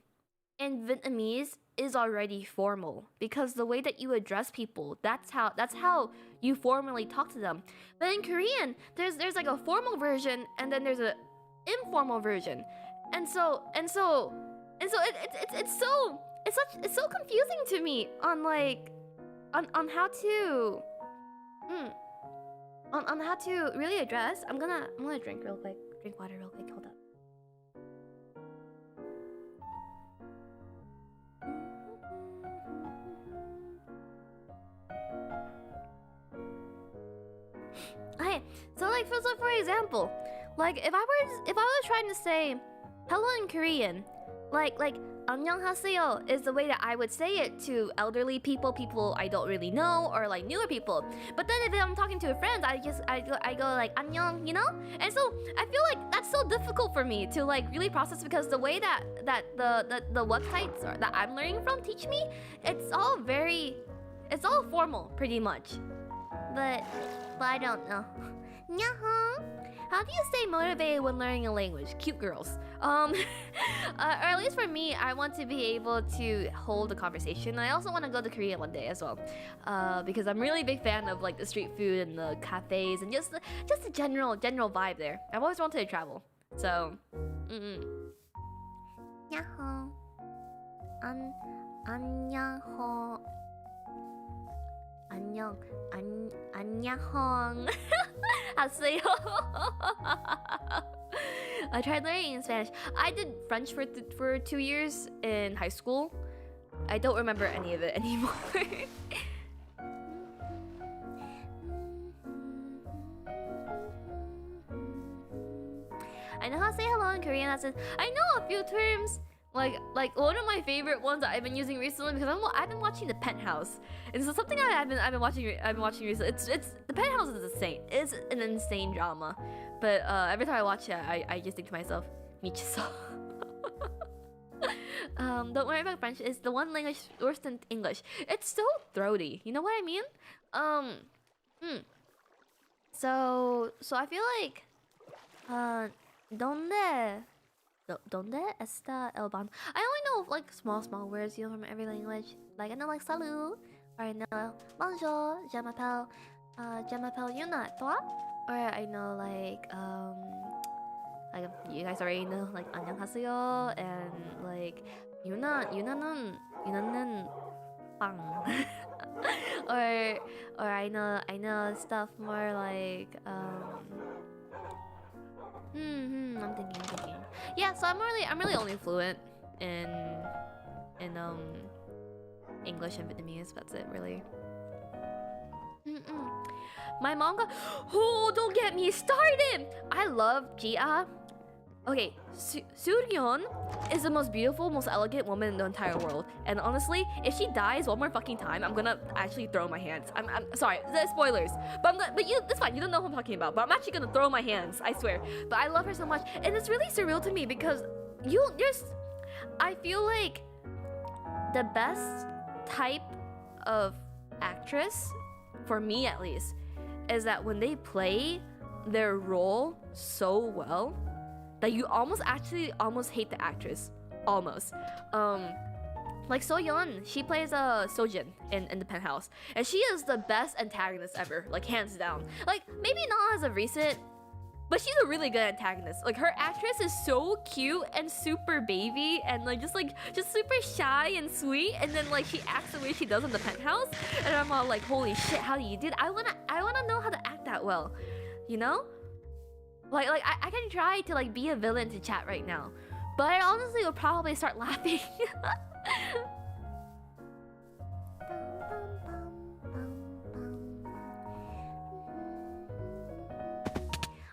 in Vietnamese is already formal, because the way that you address people, that's how you formally talk to them. But in Korean, there's like a formal version and then there's a informal version, and so it's so confusing to me on like on how to on how to really address. I'm gonna drink real quick. Drink water real quick. Hold up. Okay, so like for example, like if I was trying to say hello in Korean, like 안녕하세요 is the way that I would say it to elderly people I don't really know, or like newer people. But then if I'm talking to a friend, I go like 안녕, you know? And so I feel like that's so difficult for me to like really process, because the way that the websites that I'm learning from teach me, it's all formal pretty much. But I don't know. Nyahong. How do you stay motivated when learning a language? Cute girls. Or at least for me, I want to be able to hold a conversation. I also want to go to Korea one day as well, because I'm really a big fan of like the street food and the cafes and just the general vibe there. I've always wanted to travel. So, Nyahong. 안녕호. 안녕홍. 하세요. I tried learning in Spanish. I did French for 2 years in high school. I don't remember any of it anymore. I know how to say hello in Korean. I know a few terms. Like one of my favorite ones that I've been using recently, because I've been watching The Penthouse, and so something I've been watching recently. It's The Penthouse is insane. It's an insane drama. But every time I watch it, I just think to myself, Michiso. Don't worry about French. It's the one language worse than English. It's so throaty. You know what I mean? So I feel like donde está el baño? I only know like small words, you know, from every language. Like I know like salut, or I know bonjour, je m'appelle Yuna, toi? Or I know like you guys already know like 안녕하세요 and like 유나는 빵. or I know stuff more like I'm thinking. Yeah, so I'm really only fluent in English and Vietnamese. That's it, really. My manga. Oh, don't get me started. I love Gia. Okay, Suryeon is the most beautiful, most elegant woman in the entire world. And honestly, if she dies one more fucking time, I'm gonna actually throw my hands. I'm sorry, the spoilers. But you, that's fine. You don't know who I'm talking about. But I'm actually gonna throw my hands. I swear. But I love her so much, and it's really surreal to me because I feel like the best type of actress, for me at least, is that when they play their role so well that you almost hate the actress. Almost. Like Soyeon, she plays Sojin in the Penthouse. And she is the best antagonist ever, like hands down. Like, maybe not as of recent, but she's a really good antagonist. Like, her actress is so cute and super baby and like just super shy and sweet, and then like she acts the way she does in the Penthouse. And I'm all like, holy shit, how do you do that? I wanna know how to act that well. You know? Like I can try to like be a villain to chat right now, but I honestly would probably start laughing.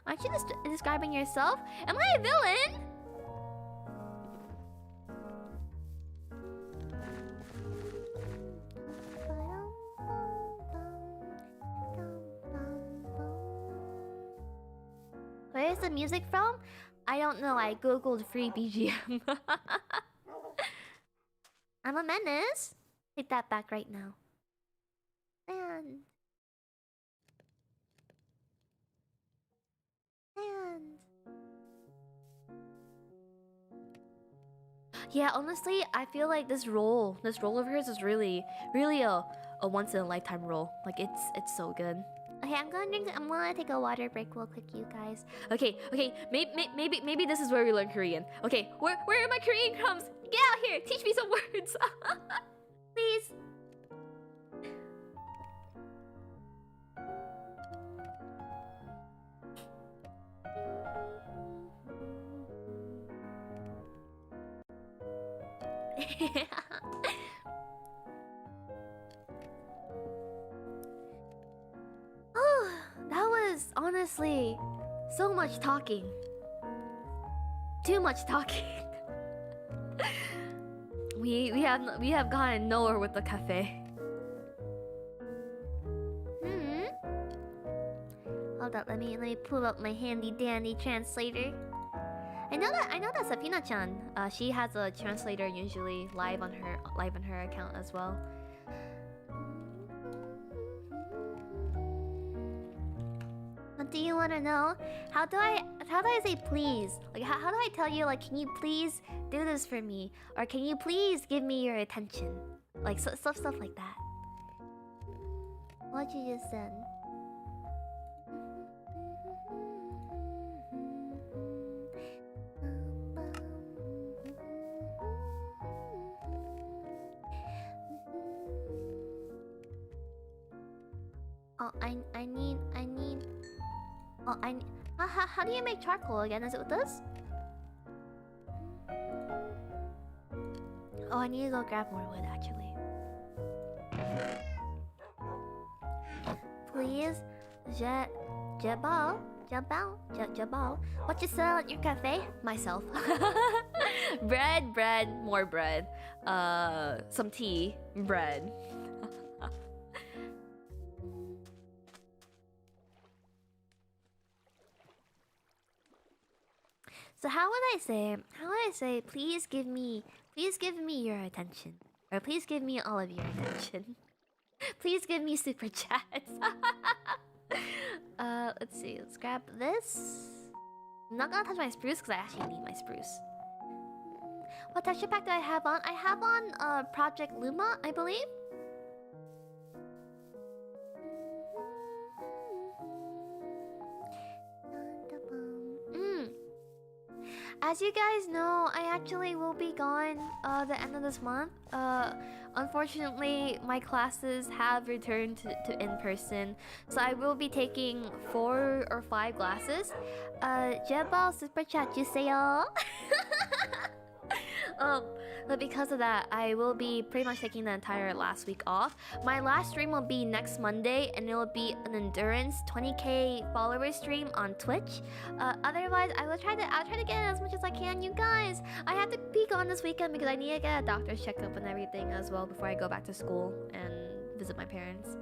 Aren't you describing yourself? Am I a villain? Where is the music from? I don't know. I googled free BGM. I'm a menace. Take that back right now. And yeah, honestly, I feel like this role of hers is really a once in a lifetime role. Like it's so good. Okay, I'm gonna take a water break real quick, you guys. Okay, maybe this is where we learn Korean. Okay, where are my Korean crumbs? Get out here, teach me some words, please. Oh, that was honestly so much talking. Too much talking. we have gotten nowhere with the cafe. Hold up, let me pull up my handy dandy translator. I know that Sapina-chan, she has a translator usually live on her account as well. What do you want to know? How do I say please? Like how do I tell you, like, can you please do this for me, or can you please give me your attention? Like stuff like that. What you just said. Oh, I need. Oh, how do you make charcoal again? Is it with this? Oh, I need to go grab more wood actually. Please, Jabal. What you sell at your cafe? Myself. bread, more bread. Some tea, bread. So how would I say? How would I say? Please give me your attention, or please give me all of your attention. Please give me super chats. Let's see. Let's grab this. I'm not gonna touch my spruce because I actually need my spruce. What texture pack do I have on? I have on Project Luma, I believe. As you guys know, I actually will be gone the end of this month. Unfortunately, my classes have returned to in-person, so I will be taking 4 or 5 classes. 제발 super chat 주세요. But because of that, I will be pretty much taking the entire last week off. My last stream will be next Monday, and it will be an endurance 20k follower stream on Twitch. Otherwise, I'll try to get as much as I can, you guys. I have to be gone this weekend because I need to get a doctor's checkup and everything as well before I go back to school and visit my parents.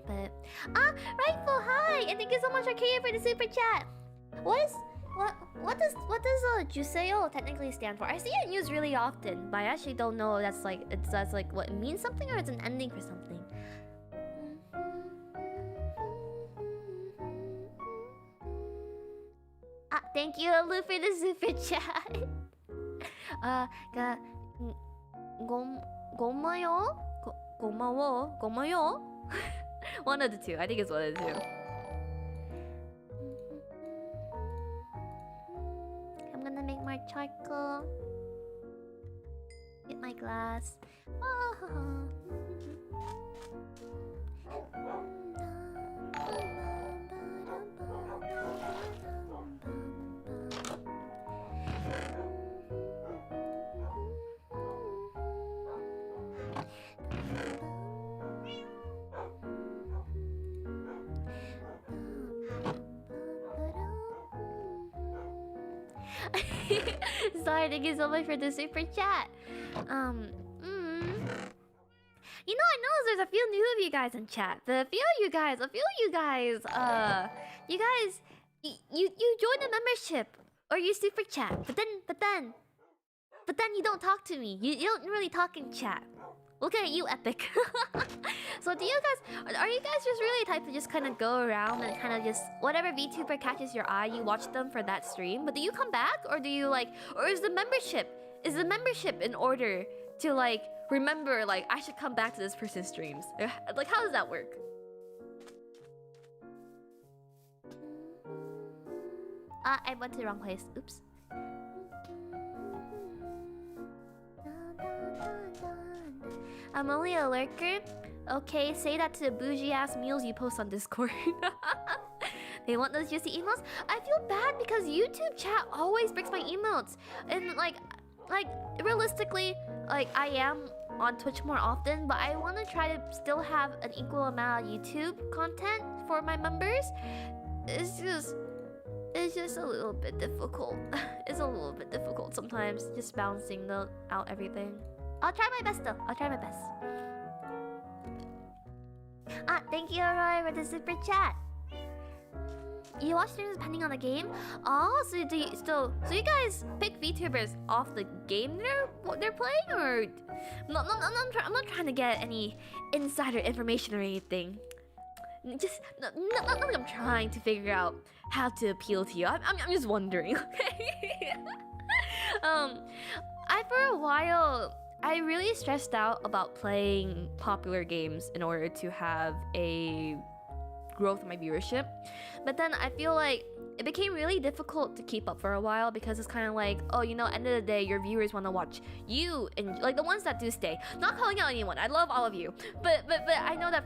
But Rightful, hi, and thank you so much, Arcadia, for the super chat. What does Juseo technically stand for? I see it used really often, but I actually don't know if that's like what it means something or it's an ending for something. Thank you, Lu, for the super chat. 고마워. One of the two. I think it's one of the two. I'm gonna make more charcoal. Get my glass. Sorry, thank you so much for the super chat. You know, I know there's a few new of you guys in chat. You guys joined the membership or you super chat, but then you don't talk to me. You don't really talk in chat. Look at you, Epic. So are you guys just really the type to just kind of go around and kind of just whatever VTuber catches your eye, you watch them for that stream? But do you come back, or do you or is the membership in order to remember I should come back to this person's streams? Like, how does that work? I went to the wrong place. Oops. I'm only a lurker. Okay, say that to the bougie ass meals you post on Discord. They want those juicy emotes. I feel bad because YouTube chat always breaks my emotes. And like realistically, I am on Twitch more often, but I want to try to still have an equal amount of YouTube content for my members. It's just a little bit difficult. It's a little bit difficult sometimes, just balancing out everything. I'll try my best though. I'll try my best. Thank you, Roy, for the super chat. You watch streams depending on the game? Oh, so you guys pick VTubers off the game they're playing, or I'm not trying to get any insider information or anything. Just not like I'm trying to figure out how to appeal to you. I'm just wondering. Okay. For a while, I really stressed out about playing popular games in order to have a growth in my viewership. But then I feel like it became really difficult to keep up for a while because it's kind of like, oh, end of the day, your viewers want to watch you, and the ones that do stay. Not calling out anyone, I love all of you, but I know that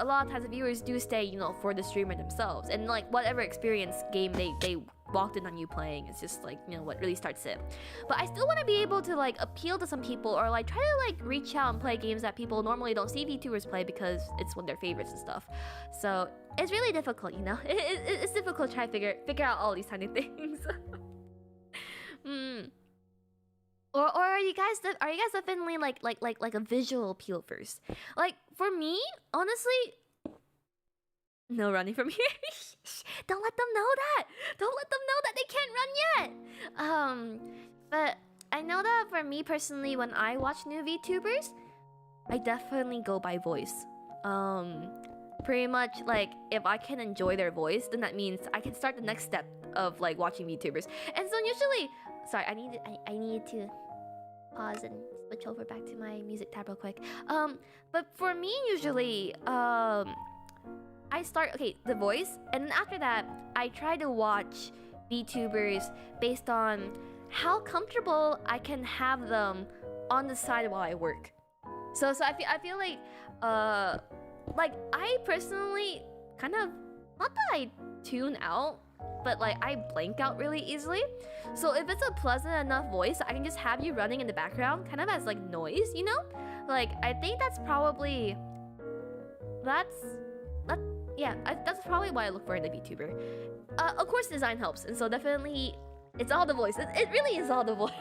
a lot of times the viewers do stay, for the streamer themselves, and whatever experience game they walked in on you playing, it's just what really starts it. But I still want to be able to appeal to some people, or try to reach out and play games that people normally don't see VTubers play because it's one of their favorites and stuff. So it's really difficult, it's difficult to try to figure out all these tiny things. Or are you guys definitely like a visual appeal first? For me, honestly, no running from here. Don't let them know that. Don't let them know that they can't run yet. But I know that for me personally, when I watch new VTubers, I definitely go by voice. Pretty much like if I can enjoy their voice, then that means I can start the next step of like watching VTubers. And so usually, sorry, I need to pause and switch over back to my music tab real quick. But for me usually, I start the voice, and then after that, I try to watch VTubers based on how comfortable I can have them on the side while I work. So I feel like I personally kind of, not that I tune out, but like I blank out really easily. So if it's a pleasant enough voice, I can just have you running in the background, kind of as like noise, you know? Like I think that's probably that's probably what I look for in a VTuber. Of course, design helps, and so definitely it's all the voice. It really is all the voice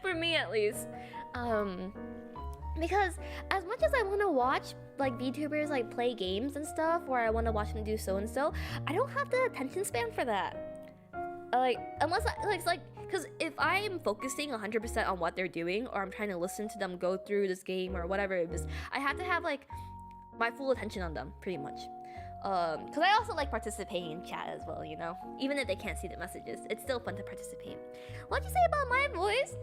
for me at least. Because as much as I want to watch like VTubers like play games and stuff, or I want to watch them do so and so, I don't have the attention span for that. Like unless because if I am focusing 100% on what they're doing, or I'm trying to listen to them go through this game or whatever it is, I have to have like my full attention on them, pretty much. Because I also like participating in chat as well, you know? Even if they can't see the messages, it's still fun to participate. What'd you say about my voice?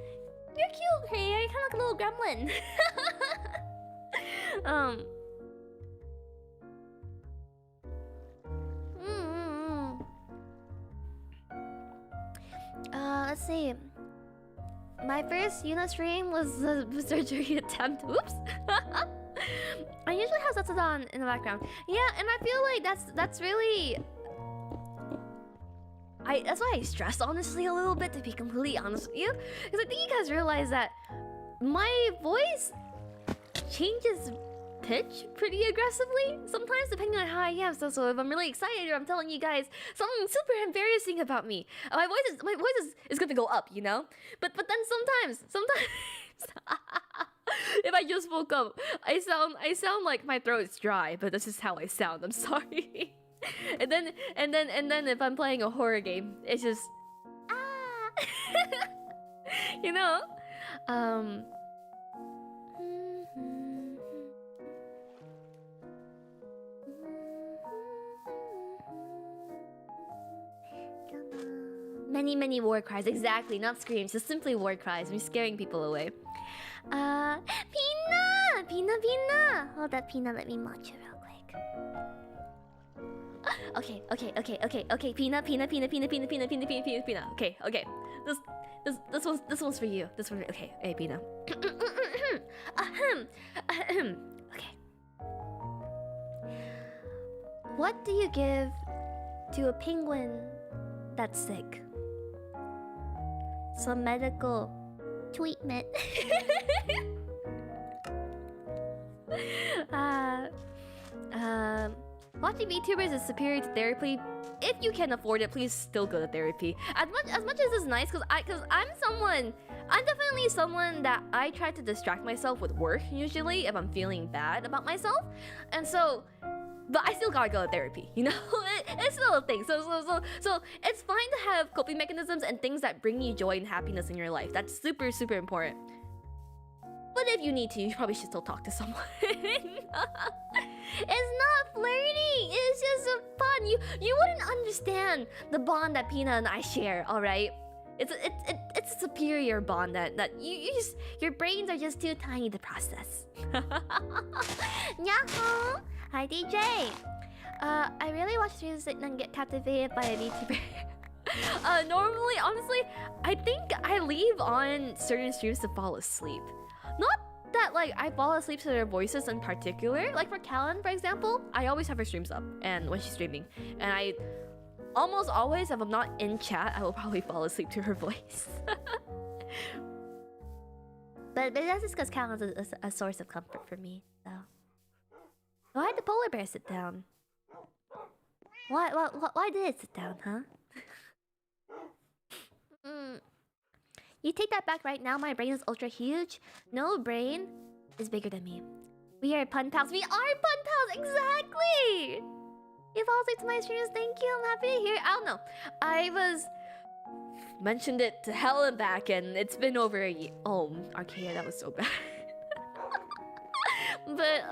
You're cute, hey, you're kind of like a little gremlin. Let's see. My first Yuna stream was a surgery attempt. Oops. I usually have Zetsudan in the background. Yeah, and I feel like that's really... that's why I stress honestly a little bit, to be completely honest with you. Because I think you guys realize that my voice changes pitch pretty aggressively sometimes, depending on how I am. So if I'm really excited or I'm telling you guys something super embarrassing about me, my voice is gonna go up, you know? But then sometimes if I just woke up, I sound like my throat's dry, but this is how I sound. I'm sorry. and then if I'm playing a horror game, it's just you know? Many war cries, exactly, not screams, just simply war cries. I'm scaring people away. Pina! Hold up, Pina, let me match you real quick. Okay, Pina. Okay. This one's for you. Okay, hey, Pina. Okay. What do you give to a penguin that's sick? Some medical treatment. Watching VTubers is superior to therapy. If you can afford it, please still go to therapy. As much as it's nice, because I'm definitely someone that I try to distract myself with work usually if I'm feeling bad about myself, and so. But I still gotta go to therapy, you know? It's still a thing. So it's fine to have coping mechanisms and things that bring you joy and happiness in your life. That's super, super important. But if you need to, you probably should still talk to someone. It's not flirting. It's just fun. You wouldn't understand the bond that Pina and I share, alright? It's a superior bond that your brains are just too tiny to process. Yahoo! Hi DJ! I really watch streams and get captivated by a VTuber. Normally, honestly, I think I leave on certain streams to fall asleep. Not that like I fall asleep to their voices in particular. Like for Callan, for example, I always have her streams up and when she's streaming. And I almost always, if I'm not in chat, I will probably fall asleep to her voice. but that's just because Callan's a source of comfort for me, so. Why did the polar bear sit down? Why did it sit down, huh? You take that back right now, my brain is ultra huge. No brain is bigger than me. We are pun pals. We are pun pals, exactly! You fall asleep to my streams, thank you. I'm happy to hear. I don't know. I was mentioned it to hell and back, and it's been over a year. Oh, Archaea, that was so bad. But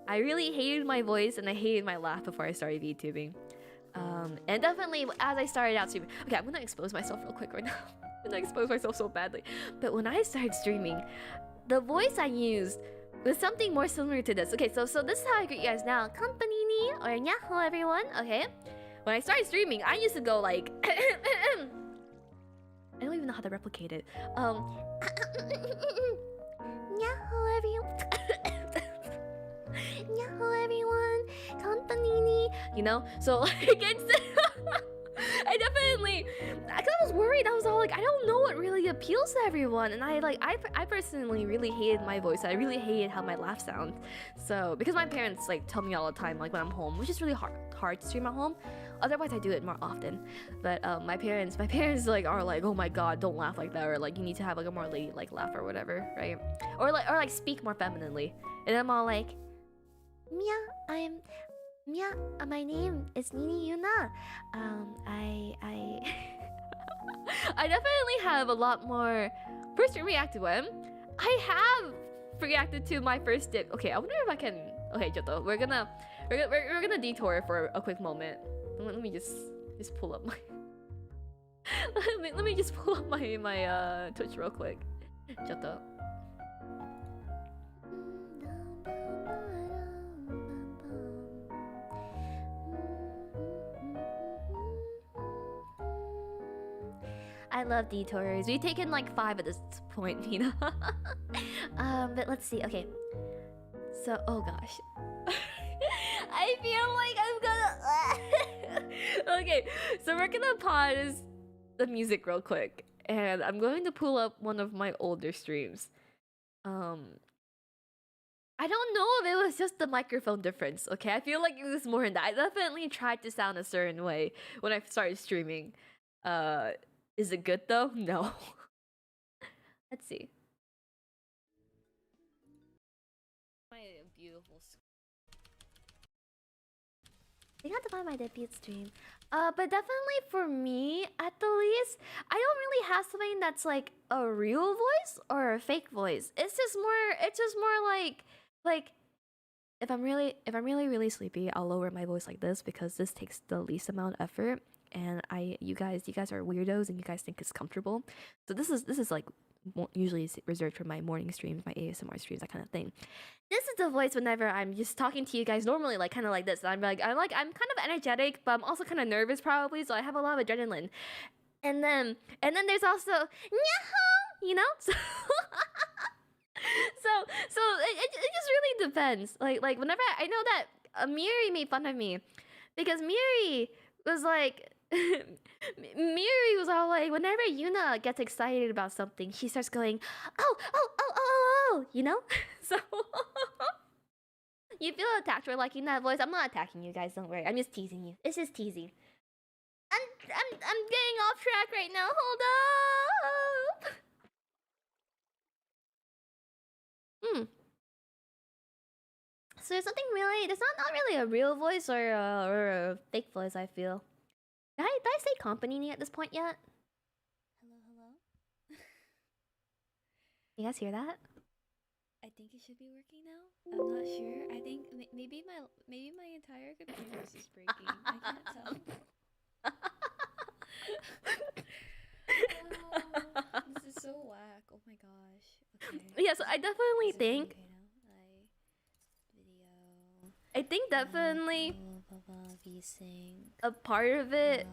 I really hated my voice and I hated my laugh before I started VTubing. And definitely as I started out streaming, okay, I'm gonna expose myself real quick right now. I'm gonna expose myself so badly. But when I started streaming, the voice I used was something more similar to this. Okay, so this is how I greet you guys now. Company ni or hello everyone. Okay, when I started streaming, I used to go like, I don't even know how to replicate it. Hello everyone. Hello everyone. Company ni. You know, so like it's. I definitely, I was worried. I was all like, I don't know what really appeals to everyone, and I personally really hated my voice. I really hated how my laugh sounds. So because my parents like tell me all the time, like when I'm home, which is really hard to stream at home. Otherwise, I do it more often. But my parents like are like, oh my god, don't laugh like that, or like you need to have like a more ladylike laugh or whatever, right? Or like speak more femininely. And I'm all like, Mia, my name is Nini Yuna. I definitely have a lot more. First reacted when I have reacted to my first dip. Okay, I wonder if I can. Okay, Joto, we're gonna detour for a quick moment. Let me just pull up my. let me just pull up my Twitch real quick, Joto. I love detours. We've taken like 5 at this point, you know. But let's see. Okay. So, oh gosh. I feel like I'm gonna. Okay, so we're gonna pause the music real quick, and I'm going to pull up one of my older streams. I don't know if it was just the microphone difference. Okay, I feel like it was more than that. I definitely tried to sound a certain way when I started streaming. Is it good though? No. Let's see. My beautiful. You have to find my debut stream. But definitely for me, at the least, I don't really have something that's like a real voice or a fake voice. It's just more like if I'm really sleepy, I'll lower my voice like this because this takes the least amount of effort. And you guys are weirdos and you guys think it's comfortable. So this is like usually reserved for my morning streams, my ASMR streams, that kind of thing. This is the voice whenever I'm just talking to you guys normally, like kind of like this. I'm kind of energetic, but I'm also kind of nervous probably, so I have a lot of adrenaline. And then there's also you know. So so it just really depends. Like whenever I know that Miri made fun of me because Miri was like. Miri was all like, whenever Yuna gets excited about something, she starts going, oh, you know? So you feel attacked for liking that voice. I'm not attacking you guys, don't worry. I'm just teasing you. It's just teasing. I'm getting off track right now. Hold up. So there's something really, there's not really a real voice or a fake voice, I feel. Did I say company at this point yet? Hello? You guys hear that? I think it should be working now. I'm not sure. I think maybe my entire computer is just breaking. I can't tell. Oh, this is so whack. Oh my gosh. Okay. Yeah, so I definitely think. Okay now? Video. I think definitely V-Sync. a part of it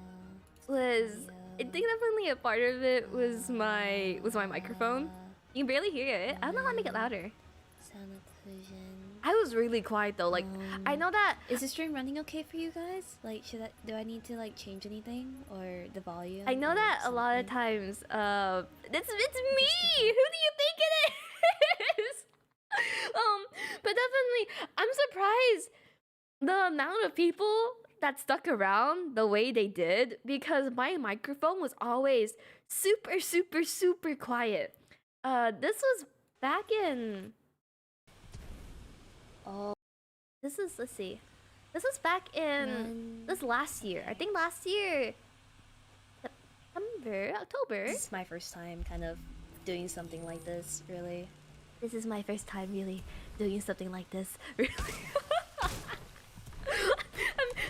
was. I think definitely a part of it was my microphone. You can barely hear it. I don't know how to make it louder. Sound occlusion. I was really quiet though. Like I know that. Is the stream running okay for you guys? Like, do I need to like change anything or the volume? I know that something? a lot of times. It's me. Who do you think it is? But definitely, I'm surprised the amount of people that stuck around the way they did because my microphone was always super quiet. This was back in. Oh, let's see. This was back in this last year. I think last year, September October. This is my first time kind of doing something like this, really. This is my first time really doing something like this. Really.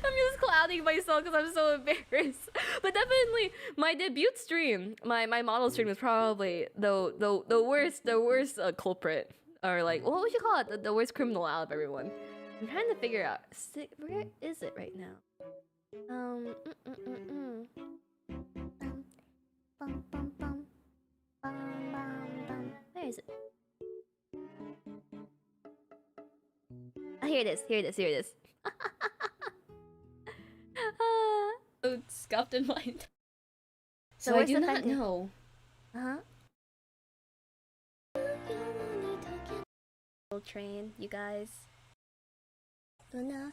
I'm just clouding myself because I'm so embarrassed. But definitely my debut stream, my model stream is probably the worst culprit, or like what would you call it? The worst criminal out of everyone. I'm trying to figure out where is it right now. Where is it? Oh, here it is. Here it is. Here it is. Oh, scuffed in mind. So So I where's do the not Fenty? know. Train, you guys. I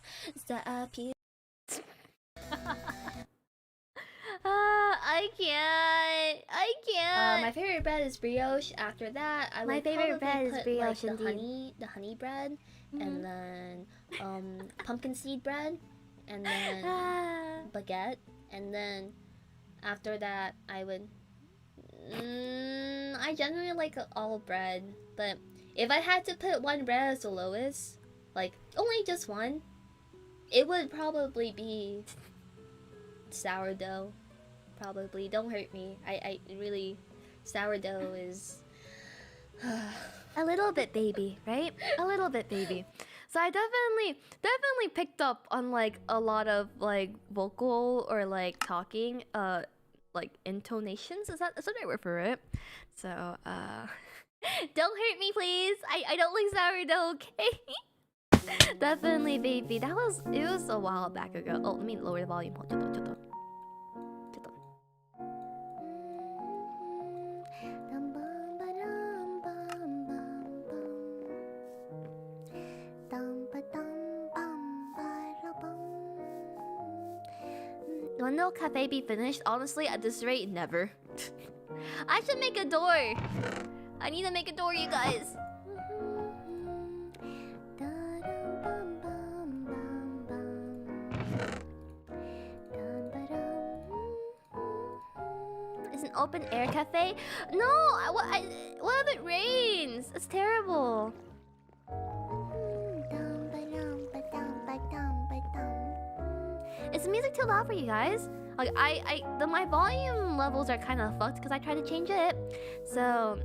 can't. I can't. My favorite bread is brioche. After that, I My would favorite probably bread is put, brioche like, indeed. the honey bread, Mhm. and then pumpkin seed bread, and then Ah. baguette, and then after that I would. I generally like all bread, but if I had to put one bread as the lowest, like only just one, it would probably be sourdough. Probably. Don't hurt me. I really, sourdough is. A little bit baby, right? A little bit baby. So I definitely picked up on like a lot of like vocal or like talking like intonations. Is that the right word for it? So don't hurt me please. I don't like sourdough, okay? Definitely baby. It was a while back ago. Oh, let me lower the volume. When will cafe be finished? Honestly, at this rate, never. I should make a door. I need to make a door, you guys. It's an open air cafe? No, what if it rains? It's terrible. Is the music too loud for you guys? Like my volume levels are kind of fucked because I tried to change it. So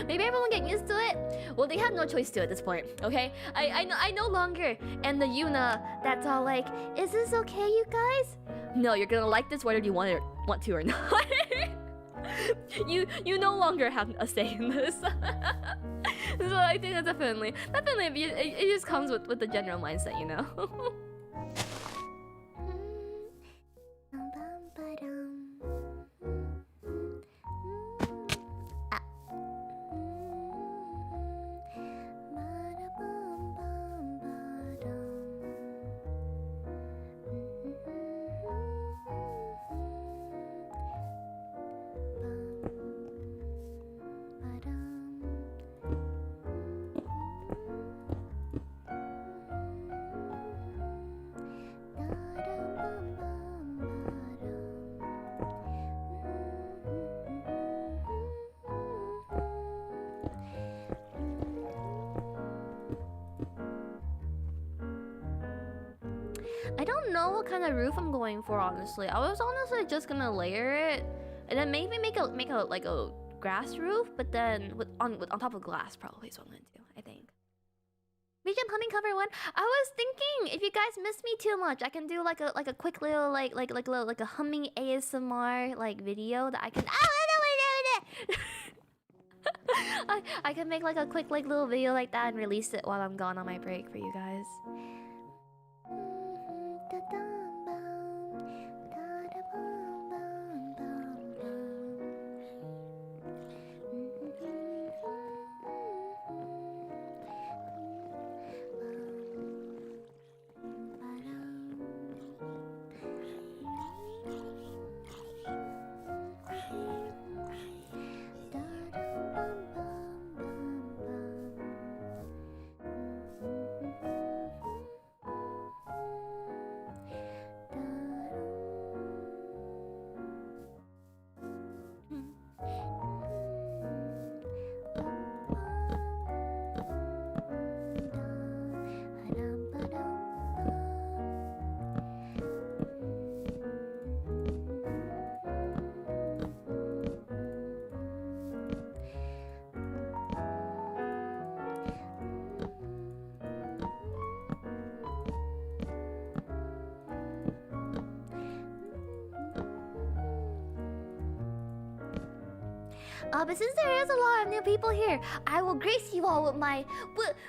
maybe everyone get used to it. Well, they have no choice to at this point. Okay, I no longer am the Yuna that's all like, is this okay, you guys? No, you're gonna like this whether you want to or not. you no longer have a say in this. So I think that definitely it just comes with the general mindset, you know. I don't know what kind of roof I'm going for, honestly. I was honestly just gonna layer it, and then maybe make a like a grass roof, but then on top of glass probably is what I'm gonna do. I think. Region humming cover one. I was thinking if you guys miss me too much, I can do like a quick little like a humming ASMR like video that I can. I can make like a quick like little video like that and release it while I'm gone on my break for you guys. But since there is a lot of new people here, I will grace you all with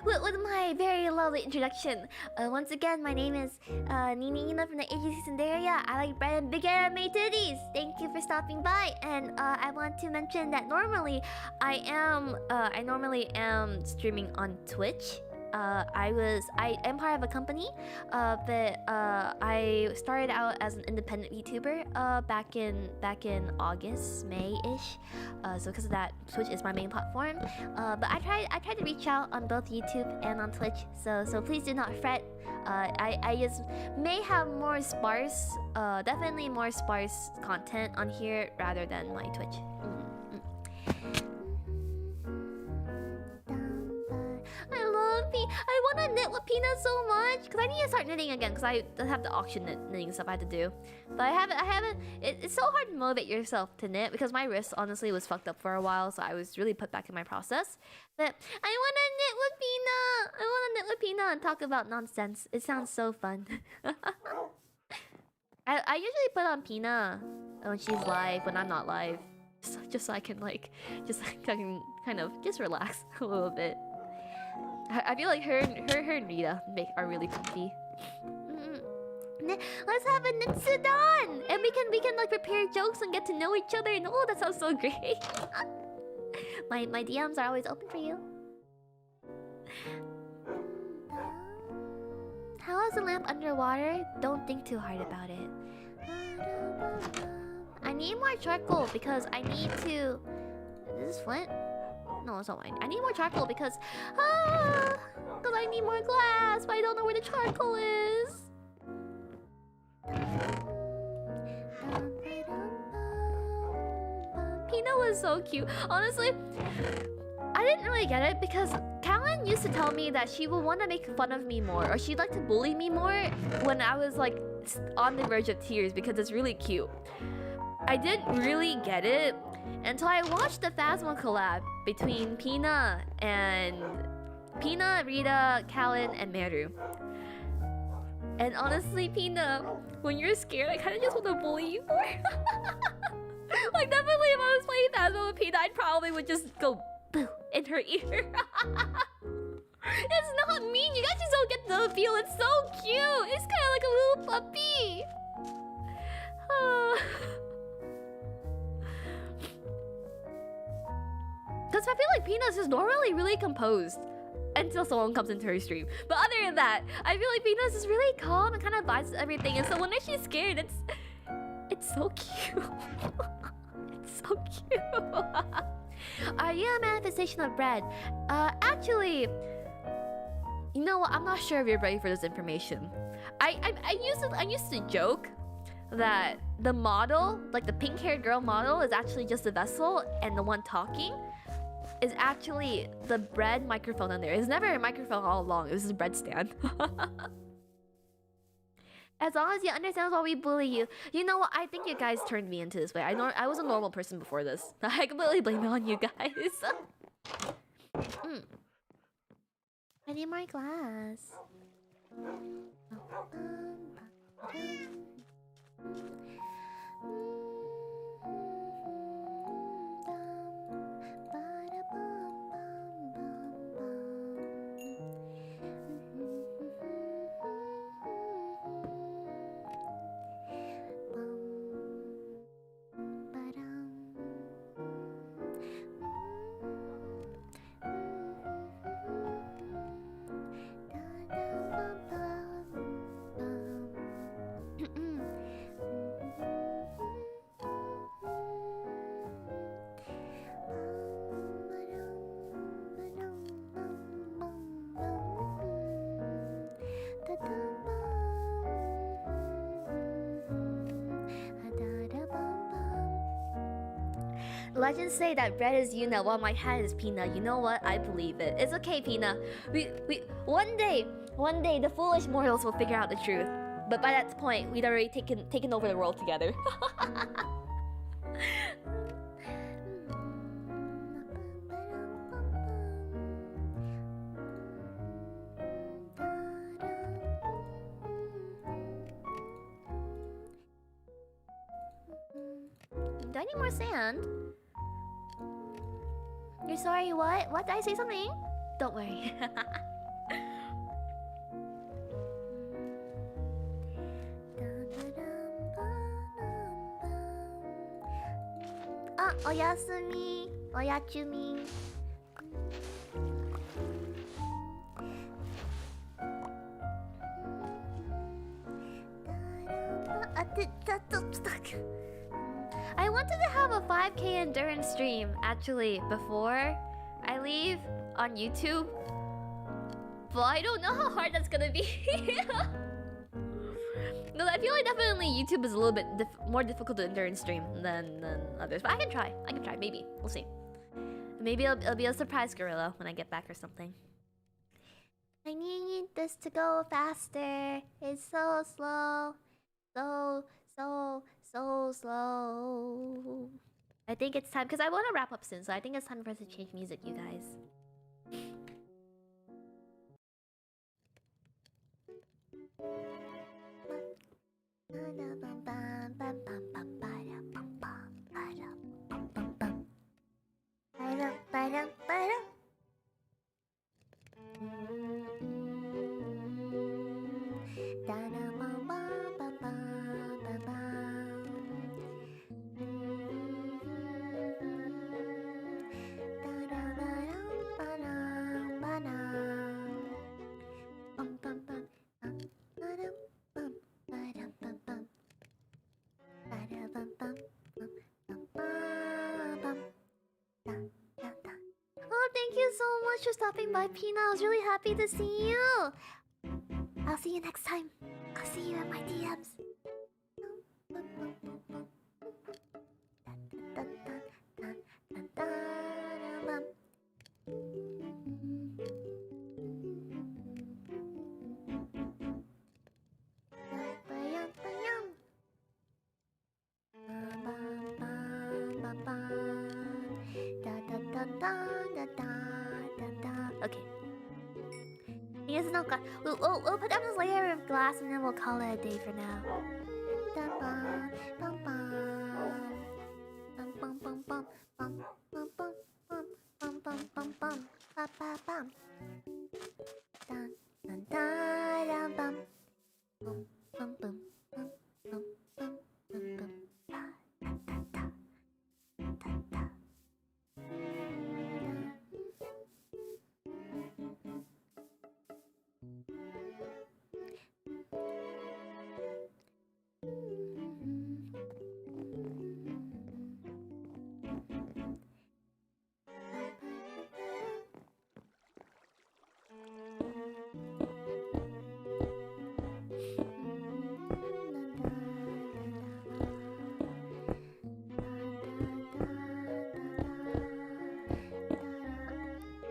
with my very lovely introduction. Once again, my name is Nina from the AGC Cinderia. I like bread and big anime titties. Thank you for stopping by. And I want to mention that normally I normally am streaming on Twitch. I am part of a company, but I started out as an independent YouTuber back in August, May-ish. So because of that, Twitch is my main platform. But I tried to reach out on both YouTube and on Twitch. So please do not fret. I just may have more sparse, definitely more sparse content on here rather than my Twitch. I want to knit with Pina so much because I need to start knitting again because I have the auction knitting stuff I have to do. But I haven't. It's so hard to motivate yourself to knit because my wrist honestly was fucked up for a while, so I was really put back in my process. But I want to knit with Pina. I want to knit with Pina and talk about nonsense. It sounds so fun. I usually put on Pina when she's live when I'm not live, just so I can I can kind of just relax a little bit. I feel like her and Rita are really comfy. Let's have a Nitsudan! And we can like prepare jokes and get to know each other and oh, that sounds so great. my DMs are always open for you. How is the lamp underwater? Don't think too hard about it. I need more charcoal because I need to... Is this flint? No, it's not mine. I need more charcoal because I need more glass, but I don't know where the charcoal is. Pina was so cute. Honestly, I didn't really get it because Callan used to tell me that she would want to make fun of me more, or she'd like to bully me more when I was like on the verge of tears because it's really cute. I didn't really get it until I watched the Phasma collab between Pina, Rita, Callan, and Meru. And honestly, Pina, when you're scared, I kind of just want to bully you more. Like definitely if I was playing Phasma with Pina, I probably would just go boo in her ear. It's not mean, you guys just don't get the feel, it's so cute. It's kind of like a little puppy. Because I feel like Peanuts is normally really composed until someone comes into her stream. But other than that, I feel like Peanuts is really calm and kind of vibes with everything. And so when she's scared, it's so cute. It's so cute. Are you a manifestation of bread? Actually, you know what? I'm not sure if you're ready for this information. I used to joke that the model, like the pink-haired girl model, is actually just a vessel, and the one talking is actually the bread microphone in there. It's never a microphone all along. It was just a bread stand. As long as you understand why we bully you. You know what? I think you guys turned me into this way. I was a normal person before this. I completely blame it on you guys. I need more glass. Legends say that bread is Yuna while my hat is Pina. You know what? I believe it. It's okay, Pina. We one day the foolish mortals will figure out the truth. But by that point, we'd already taken over the world together. Do I need more sand? You're sorry, what? What? Did I say something? Don't worry. Ah, oyasumi. Oyachumi. I wanted to have a 5K endurance stream actually before I leave on YouTube, but I don't know how hard that's gonna be. No, I feel like definitely YouTube is a little bit more difficult to endurance stream than others, but I can try. Maybe we'll see. Maybe it'll be a surprise gorilla when I get back or something. I need this to go faster. It's so slow. So slow. I think it's time because I want to wrap up soon, so I think it's time for us to change music, you guys. Oh, thank you so much for stopping by, Pina. I was really happy to see you. I'll see you next time. I'll see you in my DMs. Okay. Yes, no, we'll put down this layer of glass and then we'll call it a day for now.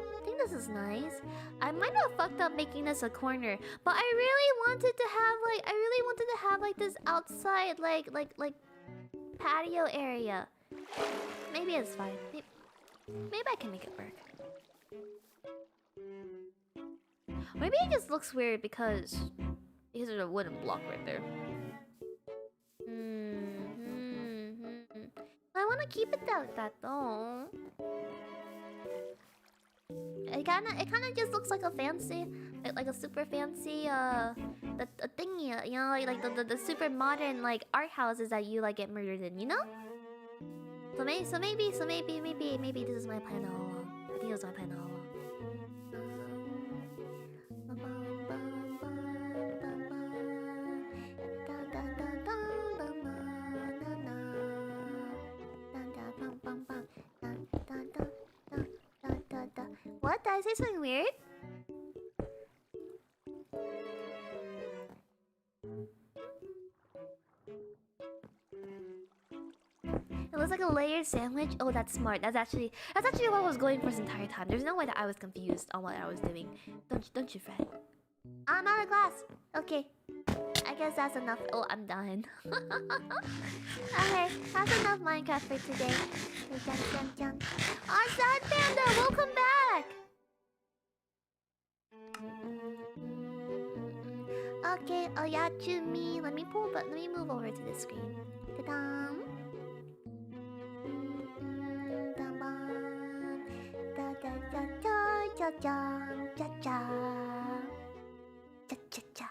I think this is nice. I might have fucked up making this a corner, but I really wanted to have like this outside like patio area. Maybe it's fine. Maybe I can make it work. Maybe it just looks weird because there's a wooden block right there. I want to keep it like that though. It kind of just looks like a fancy, like a super fancy the thingy, you know, like the super modern like art houses that you like get murdered in, you know? So maybe this is my plan all along. I think it was my plan all along. What? Did I say something weird? It looks like a layered sandwich. Oh, that's smart. That's actually what I was going for this entire time. There's no way that I was confused on what I was doing. Don't you fret. I'm out of glass. Okay. I guess that's enough. Oh, I'm done. Okay, that's enough Minecraft for today. Oh, Sad Panda, welcome back! Okay, Oyachumi. Let me move over to the screen. Ta-da! 짜잔, 짜잔, 짜짜짜.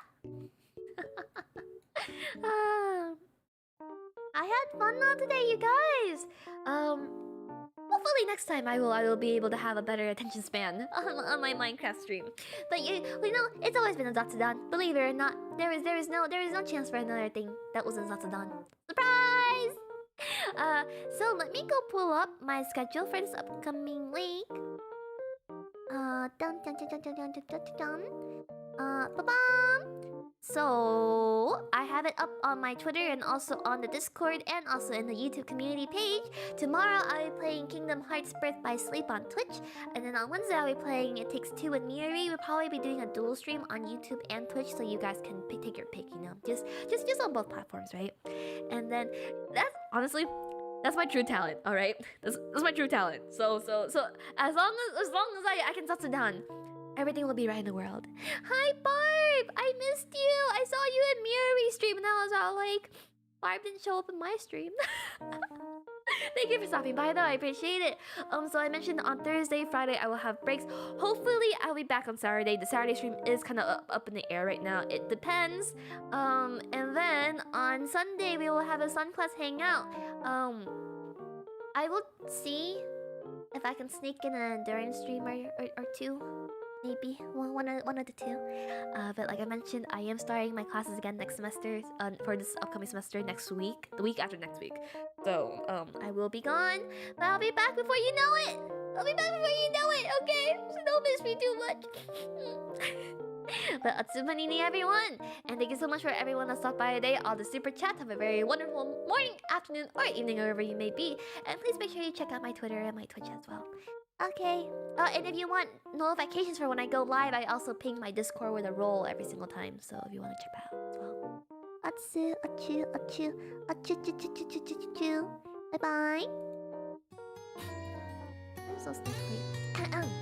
I had fun now today, you guys. Hopefully next time I will be able to have a better attention span on my Minecraft stream. But you know, it's always been a Zatsudan. Believe it or not, there is no chance for another thing that wasn't Zatsudan. Surprise! So let me go pull up my schedule for this upcoming week. Dun dun dun dun dun dun dun dun dun. Ba-bam! So I have it up on my Twitter and also on the Discord and also in the YouTube community page. Tomorrow I'll be playing Kingdom Hearts Birth by Sleep on Twitch, and then on Wednesday I'll be playing It Takes Two with Miuri. We'll probably be doing a dual stream on YouTube and Twitch, so you guys can take your pick. You know, just on both platforms, right? And then that's my true talent. All right, that's my true talent. So as long as I can touch it down, everything will be right in the world. Hi, Barb! I missed you! I saw you in Miuri stream and I was all like, Barb didn't show up in my stream. Thank you for stopping by though, I appreciate it. So I mentioned on Thursday, Friday I will have breaks. Hopefully I'll be back on Saturday. The Saturday stream is kind of up in the air right now. It depends. And then on Sunday we will have a Sun Class hangout. I will see if I can sneak in an endurance stream or two. Maybe one of the two. But like I mentioned, I am starting my classes again next semester. For this upcoming semester next week, the week after next week. So I will be gone, but I'll be back before you know it. I'll be back before you know it. Okay, so don't miss me too much. But Atsumanini, everyone, and thank you so much for everyone that stopped by today. All the super chats. Have a very wonderful morning, afternoon, or evening, wherever you may be. And please make sure you check out my Twitter and my Twitch as well. Okay. And if you want notifications for when I go live, I also ping my Discord with a roll every single time. So if you want to check that out as well. Atsu, achu, achu, achu, chu, chu, chu, chu, chu, chu, chu. Bye bye. I'm so sleepy.